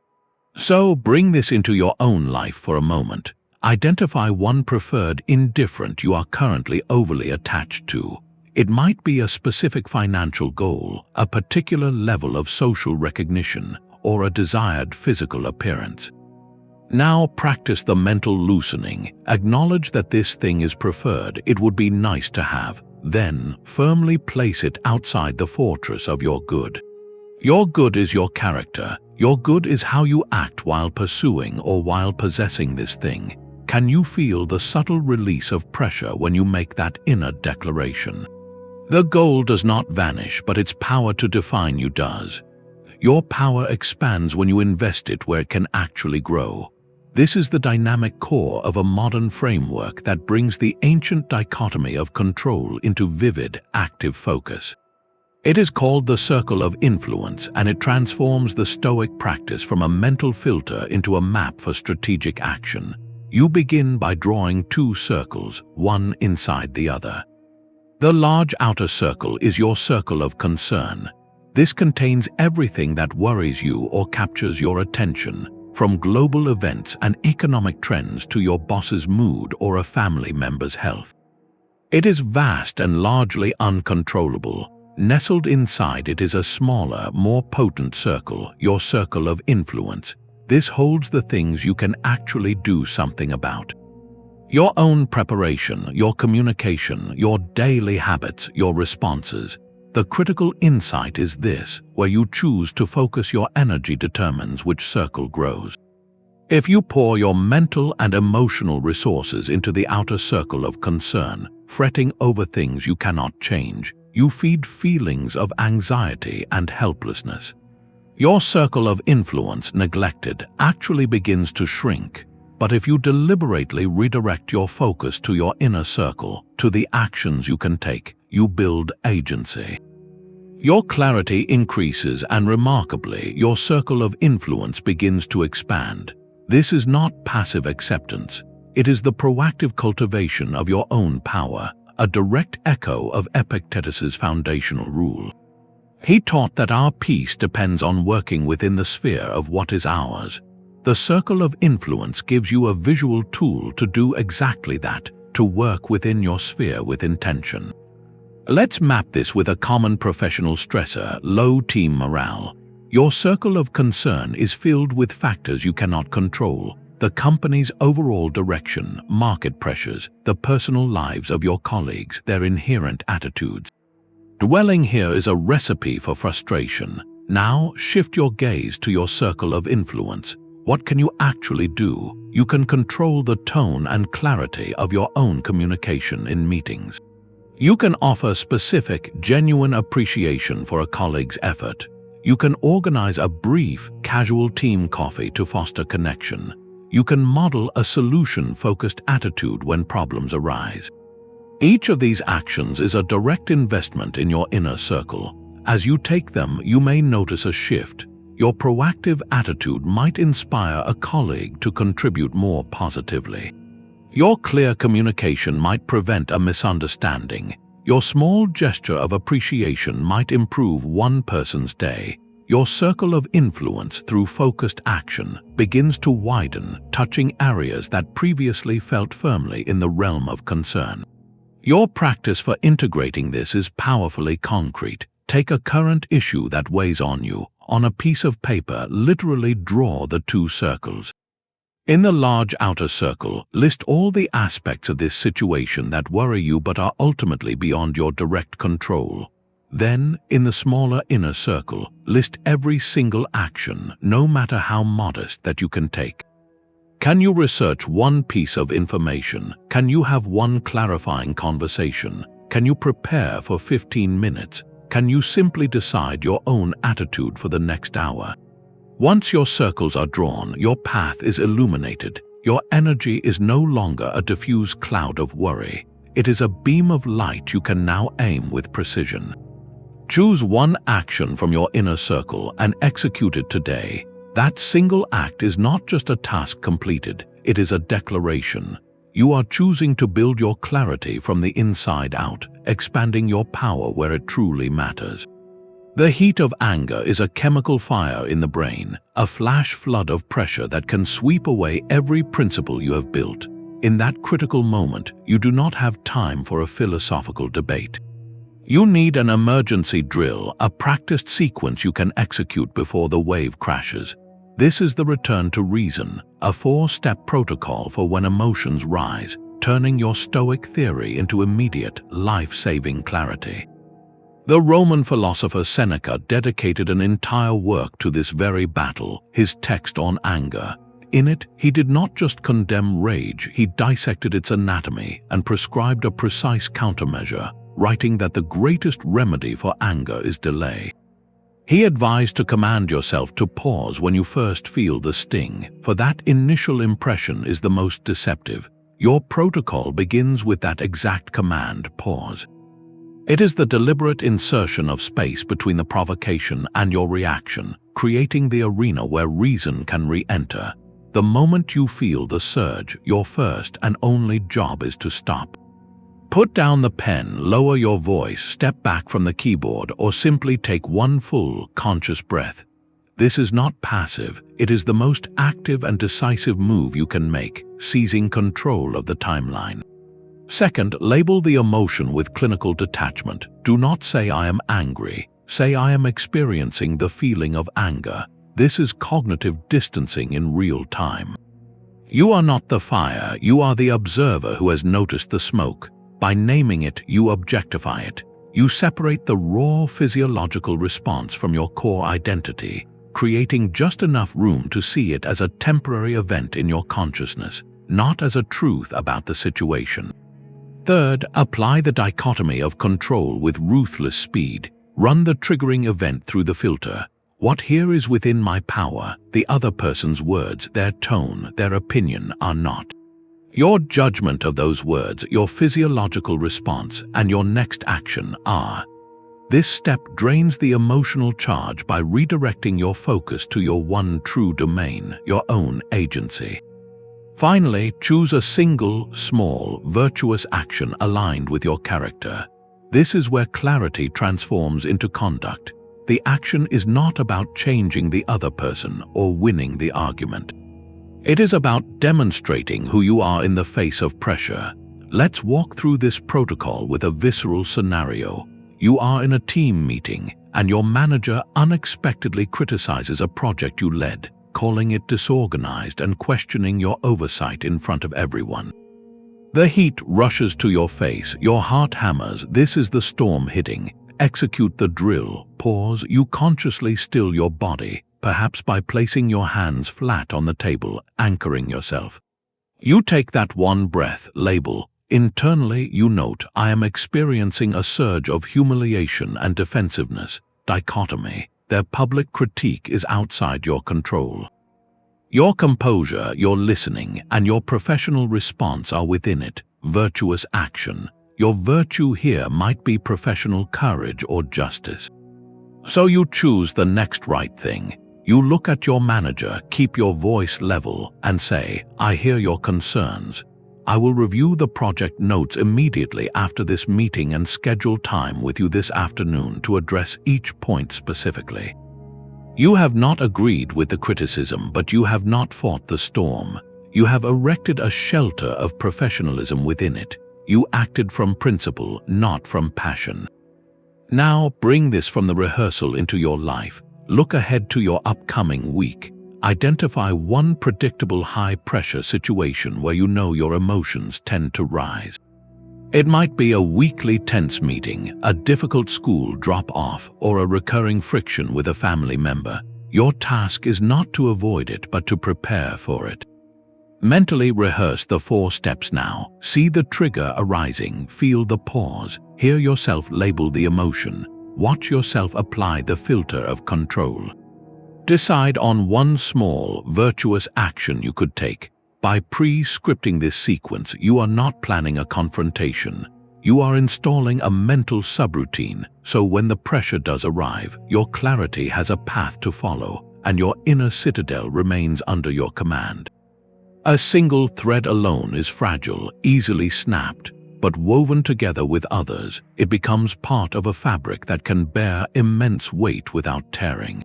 So bring this into your own life for a moment. Identify one preferred indifferent you are currently overly attached to. It might be a specific financial goal, a particular level of social recognition, or a desired physical appearance. Now practice the mental loosening. Acknowledge that this thing is preferred, it would be nice to have. Then firmly place it outside the fortress of your good. Your good is your character. Your good is how you act while pursuing or while possessing this thing. Can you feel the subtle release of pressure when you make that inner declaration? The goal does not vanish, but its power to define you does. Your power expands when you invest it where it can actually grow. This is the dynamic core of a modern framework that brings the ancient dichotomy of control into vivid, active focus. It is called the circle of influence, and it transforms the Stoic practice from a mental filter into a map for strategic action. You begin by drawing two circles, one inside the other. The large outer circle is your circle of concern. This contains everything that worries you or captures your attention, from global events and economic trends to your boss's mood or a family member's health. It is vast and largely uncontrollable. Nestled inside it is a smaller, more potent circle, your circle of influence. This holds the things you can actually do something about. Your own preparation, your communication, your daily habits, your responses. The critical insight is this: where you choose to focus your energy determines which circle grows. If you pour your mental and emotional resources into the outer circle of concern, fretting over things you cannot change, you feed feelings of anxiety and helplessness. Your circle of influence, neglected, actually begins to shrink. But if you deliberately redirect your focus to your inner circle, to the actions you can take, you build agency. Your clarity increases, and remarkably, your circle of influence begins to expand. This is not passive acceptance. It is the proactive cultivation of your own power, a direct echo of Epictetus's foundational rule. He taught that our peace depends on working within the sphere of what is ours. The circle of influence gives you a visual tool to do exactly that, to work within your sphere with intention. Let's map this with a common professional stressor: low team morale. Your circle of concern is filled with factors you cannot control: the company's overall direction, market pressures, the personal lives of your colleagues, their inherent attitudes. Dwelling here is a recipe for frustration. Now shift your gaze to your circle of influence. What can you actually do? You can control the tone and clarity of your own communication in meetings. You can offer specific, genuine appreciation for a colleague's effort. You can organize a brief, casual team coffee to foster connection. You can model a solution-focused attitude when problems arise. Each of these actions is a direct investment in your inner circle. As you take them, you may notice a shift. Your proactive attitude might inspire a colleague to contribute more positively. Your clear communication might prevent a misunderstanding. Your small gesture of appreciation might improve one person's day. Your circle of influence through focused action begins to widen, touching areas that previously felt firmly in the realm of concern. Your practice for integrating this is powerfully concrete. Take a current issue that weighs on you. On a piece of paper, literally draw the two circles. In the large outer circle, list all the aspects of this situation that worry you but are ultimately beyond your direct control. Then, in the smaller inner circle, list every single action, no matter how modest, that you can take. Can you research one piece of information? Can you have one clarifying conversation? Can you prepare for 15 minutes? Can you simply decide your own attitude for the next hour? Once your circles are drawn, your path is illuminated. Your energy is no longer a diffuse cloud of worry. It is a beam of light you can now aim with precision. Choose one action from your inner circle and execute it today. That single act is not just a task completed, it is a declaration. You are choosing to build your clarity from the inside out, expanding your power where it truly matters. The heat of anger is a chemical fire in the brain, a flash flood of pressure that can sweep away every principle you have built. In that critical moment, you do not have time for a philosophical debate. You need an emergency drill, a practiced sequence you can execute before the wave crashes. This is the return to reason, a 4-step protocol for when emotions rise, turning your Stoic theory into immediate, life-saving clarity. The Roman philosopher Seneca dedicated an entire work to this very battle, his text on anger. In it, he did not just condemn rage, he dissected its anatomy and prescribed a precise countermeasure, writing that the greatest remedy for anger is delay. He advised to command yourself to pause when you first feel the sting, for that initial impression is the most deceptive. Your protocol begins with that exact command, pause. It is the deliberate insertion of space between the provocation and your reaction, creating the arena where reason can re-enter. The moment you feel the surge, your first and only job is to stop. Put down the pen, lower your voice, step back from the keyboard, or simply take one full, conscious breath. This is not passive, it is the most active and decisive move you can make, seizing control of the timeline. Second, label the emotion with clinical detachment. Do not say "I am angry." Say "I am experiencing the feeling of anger." This is cognitive distancing in real time. You are not the fire, you are the observer who has noticed the smoke. By naming it, you objectify it. You separate the raw physiological response from your core identity, creating just enough room to see it as a temporary event in your consciousness, not as a truth about the situation. Third, apply the dichotomy of control with ruthless speed. Run the triggering event through the filter. What here is within my power, the other person's words, their tone, their opinion are not. Your judgment of those words, your physiological response, and your next action are. This step drains the emotional charge by redirecting your focus to your one true domain, your own agency. Finally, choose a single, small, virtuous action aligned with your character. This is where clarity transforms into conduct. The action is not about changing the other person or winning the argument. It is about demonstrating who you are in the face of pressure. Let's walk through this protocol with a visceral scenario. You are in a team meeting, and your manager unexpectedly criticizes a project you led, calling it disorganized and questioning your oversight in front of everyone. The heat rushes to your face, your heart hammers. This is the storm hitting. Execute the drill. Pause. You consciously still your body, perhaps by placing your hands flat on the table, anchoring yourself. You take that one breath. Label. Internally, you note, I am experiencing a surge of humiliation and defensiveness. Dichotomy. Their public critique is outside your control. Your composure, your listening, and your professional response are within it. Virtuous action. Your virtue here might be professional courage or justice. So you choose the next right thing. You look at your manager, keep your voice level, and say, I hear your concerns. I will review the project notes immediately after this meeting and schedule time with you this afternoon to address each point specifically. You have not agreed with the criticism, but you have not fought the storm. You have erected a shelter of professionalism within it. You acted from principle, not from passion. Now bring this from the rehearsal into your life. Look ahead to your upcoming week. Identify one predictable high-pressure situation where you know your emotions tend to rise. It might be a weekly tense meeting, a difficult school drop-off, or a recurring friction with a family member. Your task is not to avoid it, but to prepare for it. Mentally rehearse the 4 steps now. See the trigger arising, feel the pause, hear yourself label the emotion, watch yourself apply the filter of control. Decide on one small, virtuous action you could take. By pre-scripting this sequence, you are not planning a confrontation. You are installing a mental subroutine, so when the pressure does arrive, your clarity has a path to follow, and your inner citadel remains under your command. A single thread alone is fragile, easily snapped, but woven together with others, it becomes part of a fabric that can bear immense weight without tearing.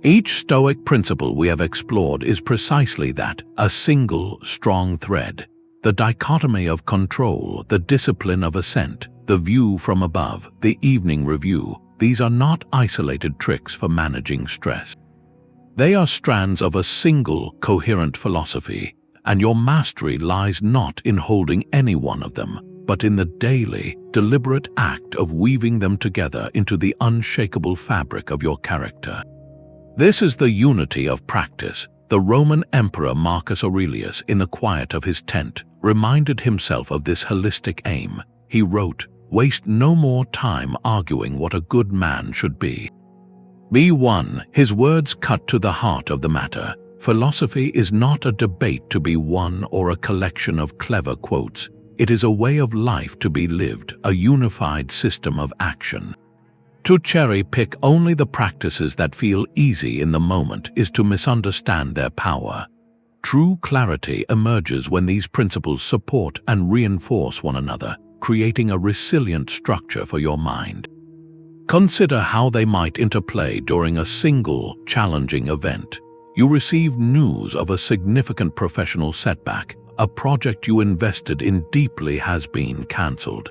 Each Stoic principle we have explored is precisely that, a single, strong thread. The dichotomy of control, the discipline of assent, the view from above, the evening review, these are not isolated tricks for managing stress. They are strands of a single, coherent philosophy, and your mastery lies not in holding any one of them, but in the daily, deliberate act of weaving them together into the unshakable fabric of your character. This is the unity of practice. The Roman Emperor Marcus Aurelius, in the quiet of his tent, reminded himself of this holistic aim. He wrote, "Waste no more time arguing what a good man should be. Be one." His words cut to the heart of the matter. Philosophy is not a debate to be won or a collection of clever quotes. It is a way of life to be lived, a unified system of action. To cherry-pick only the practices that feel easy in the moment is to misunderstand their power. True clarity emerges when these principles support and reinforce one another, creating a resilient structure for your mind. Consider how they might interplay during a single, challenging event. You receive news of a significant professional setback. A project you invested in deeply has been cancelled.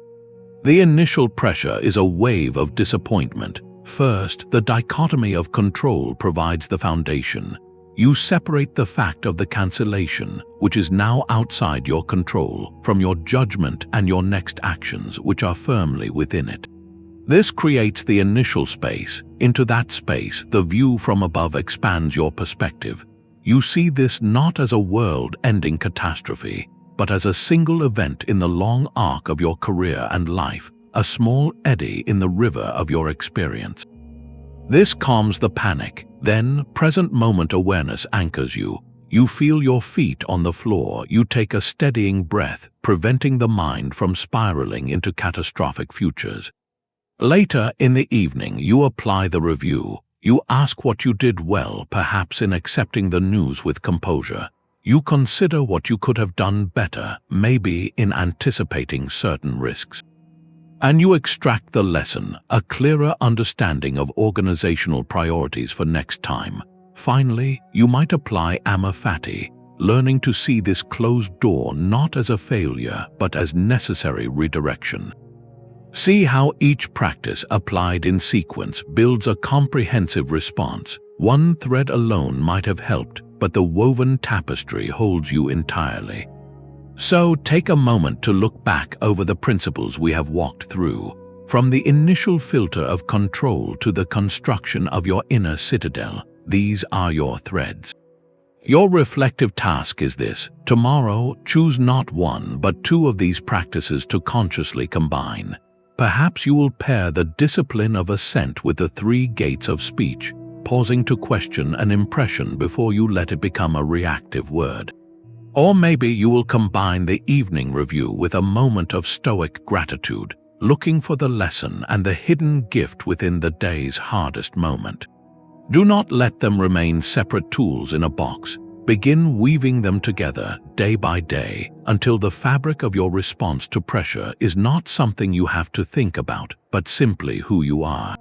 The initial pressure is a wave of disappointment. First, the dichotomy of control provides the foundation. You separate the fact of the cancellation, which is now outside your control, from your judgment and your next actions, which are firmly within it. This creates the initial space. Into that space, the view from above expands your perspective. You see this not as a world-ending catastrophe, but as a single event in the long arc of your career and life, a small eddy in the river of your experience. This calms the panic. Then, present moment awareness anchors you. You feel your feet on the floor. You take a steadying breath, preventing the mind from spiraling into catastrophic futures. Later in the evening, you apply the review. You ask what you did well, perhaps in accepting the news with composure. You consider what you could have done better, maybe in anticipating certain risks. And you extract the lesson, a clearer understanding of organizational priorities for next time. Finally, you might apply Amor Fati. learning to see this closed door not as a failure but as necessary redirection. See how each practice applied in sequence builds a comprehensive response. One thread alone might have helped, but the woven tapestry holds you entirely. So take a moment to look back over the principles we have walked through, from the initial filter of control to the construction of your inner citadel. These are your threads. Your reflective task is this: tomorrow, choose not one but two of these practices to consciously combine. Perhaps you will pair the discipline of assent with the 3 gates of speech, pausing to question an impression before you let it become a reactive word. Or maybe you will combine the evening review with a moment of stoic gratitude, looking for the lesson and the hidden gift within the day's hardest moment. Do not let them remain separate tools in a box. Begin weaving them together day by day until the fabric of your response to pressure is not something you have to think about, but simply who you are.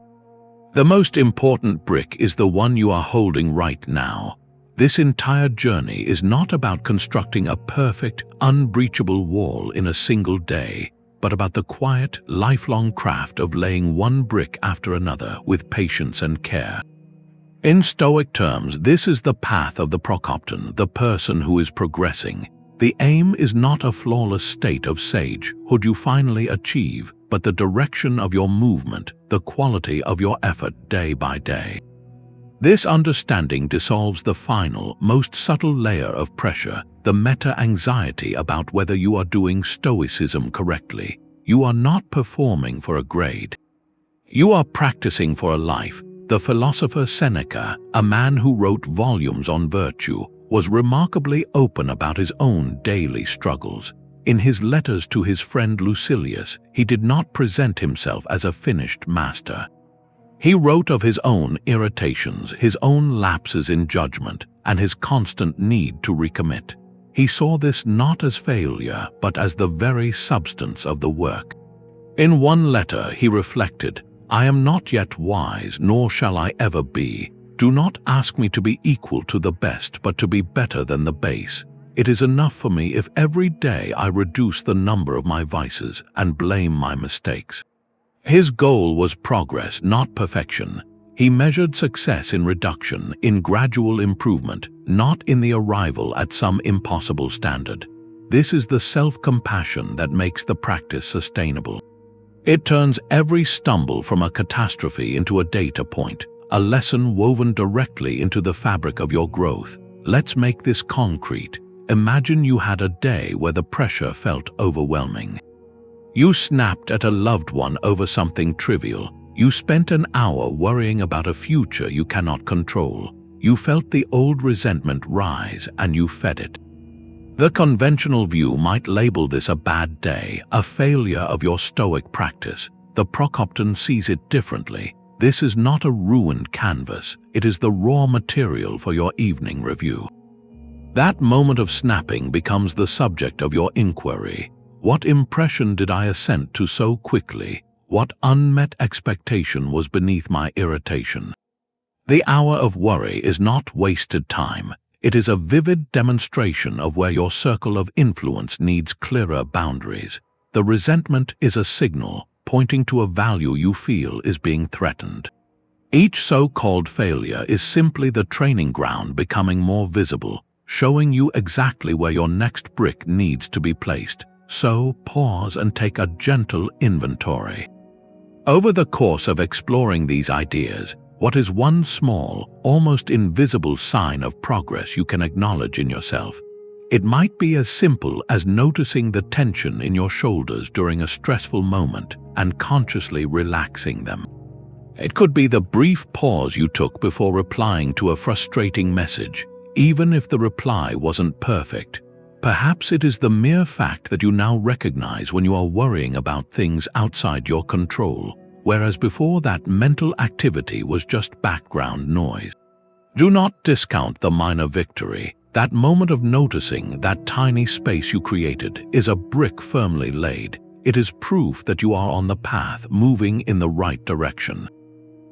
The most important brick is the one you are holding right now. This entire journey is not about constructing a perfect, unbreachable wall in a single day, but about the quiet, lifelong craft of laying one brick after another with patience and care. In Stoic terms, this is the path of the Prokopton, the person who is progressing. The aim is not a flawless state of sagehood you finally achieve, but the direction of your movement, the quality of your effort day by day. This understanding dissolves the final, most subtle layer of pressure, the meta-anxiety about whether you are doing stoicism correctly. You are not performing for a grade. You are practicing for a life. The philosopher Seneca, a man who wrote volumes on virtue, was remarkably open about his own daily struggles. In his letters to his friend Lucilius, he did not present himself as a finished master. He wrote of his own irritations, his own lapses in judgment, and his constant need to recommit. He saw this not as failure, but as the very substance of the work. In one letter, he reflected, "I am not yet wise, nor shall I ever be. Do not ask me to be equal to the best, but to be better than the base. It is enough for me if every day I reduce the number of my vices and blame my mistakes." His goal was progress, not perfection. He measured success in reduction, in gradual improvement, not in the arrival at some impossible standard. This is the self-compassion that makes the practice sustainable. It turns every stumble from a catastrophe into a data point, a lesson woven directly into the fabric of your growth. Let's make this concrete. Imagine you had a day where the pressure felt overwhelming. You snapped at a loved one over something trivial. You spent an hour worrying about a future you cannot control. You felt the old resentment rise and you fed it. The conventional view might label this a bad day, a failure of your Stoic practice. The Prokopton sees it differently. This is not a ruined canvas. It is the raw material for your evening review. That moment of snapping becomes the subject of your inquiry. What impression did I assent to so quickly? What unmet expectation was beneath my irritation? The hour of worry is not wasted time. It is a vivid demonstration of where your circle of influence needs clearer boundaries. The resentment is a signal pointing to a value you feel is being threatened. Each so-called failure is simply the training ground becoming more visible, showing you exactly where your next brick needs to be placed. So pause and take a gentle inventory. Over the course of exploring these ideas, what is one small, almost invisible sign of progress you can acknowledge in yourself? It might be as simple as noticing the tension in your shoulders during a stressful moment and consciously relaxing them. It could be the brief pause you took before replying to a frustrating message, even if the reply wasn't perfect. Perhaps it is the mere fact that you now recognize when you are worrying about things outside your control, whereas before that mental activity was just background noise. Do not discount the minor victory. That moment of noticing that tiny space you created is a brick firmly laid. It is proof that you are on the path, moving in the right direction.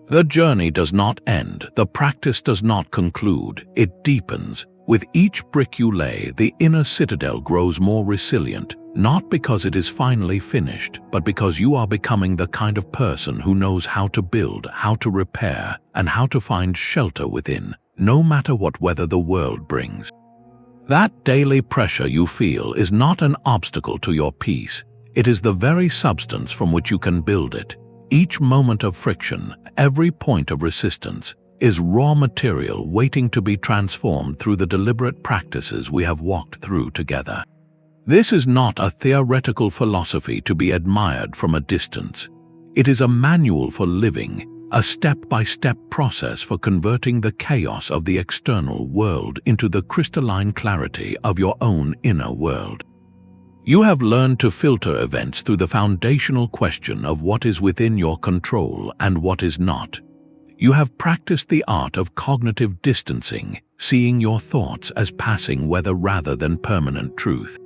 The journey does not end. The practice does not conclude. It deepens. With each brick you lay, the inner citadel grows more resilient, not because it is finally finished, but because you are becoming the kind of person who knows how to build, how to repair, and how to find shelter within, no matter what weather the world brings. That daily pressure you feel is not an obstacle to your peace. It is the very substance from which you can build it. Each moment of friction, every point of resistance, is raw material waiting to be transformed through the deliberate practices we have walked through together. This is not a theoretical philosophy to be admired from a distance. It is a manual for living, a step-by-step process for converting the chaos of the external world into the crystalline clarity of your own inner world. You have learned to filter events through the foundational question of what is within your control and what is not. You have practiced the art of cognitive distancing, seeing your thoughts as passing weather rather than permanent truth.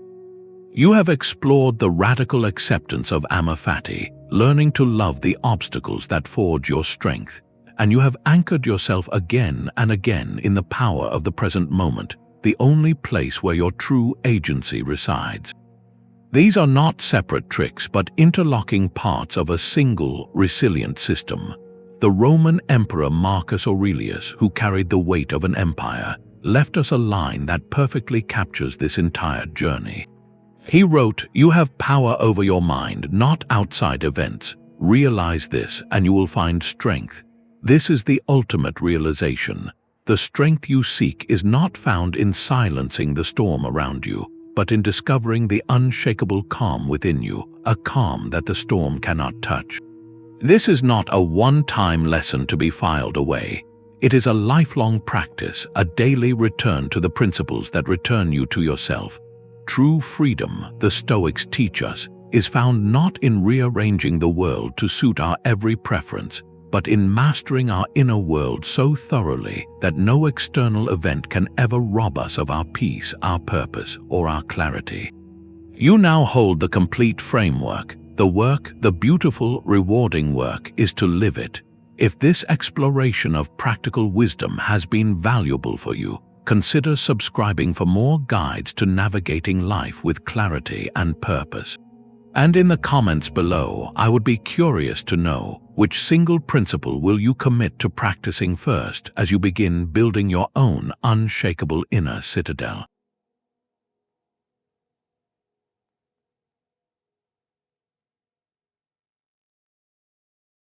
You have explored the radical acceptance of Amor Fati, learning to love the obstacles that forge your strength, and you have anchored yourself again and again in the power of the present moment, the only place where your true agency resides. These are not separate tricks but interlocking parts of a single, resilient system. The Roman Emperor Marcus Aurelius, who carried the weight of an empire, left us a line that perfectly captures this entire journey. He wrote, "You have power over your mind, not outside events. Realize this and you will find strength. This is the ultimate realization. The strength you seek is not found in silencing the storm around you, but in discovering the unshakable calm within you, a calm that the storm cannot touch." This is not a one-time lesson to be filed away. It is a lifelong practice, a daily return to the principles that return you to yourself. True freedom, the Stoics teach us, is found not in rearranging the world to suit our every preference, but in mastering our inner world so thoroughly that no external event can ever rob us of our peace, our purpose, or our clarity. You now hold the complete framework. The work, the beautiful, rewarding work, is to live it. If this exploration of practical wisdom has been valuable for you, consider subscribing for more guides to navigating life with clarity and purpose. And in the comments below, I would be curious to know, which single principle will you commit to practicing first as you begin building your own unshakable inner citadel?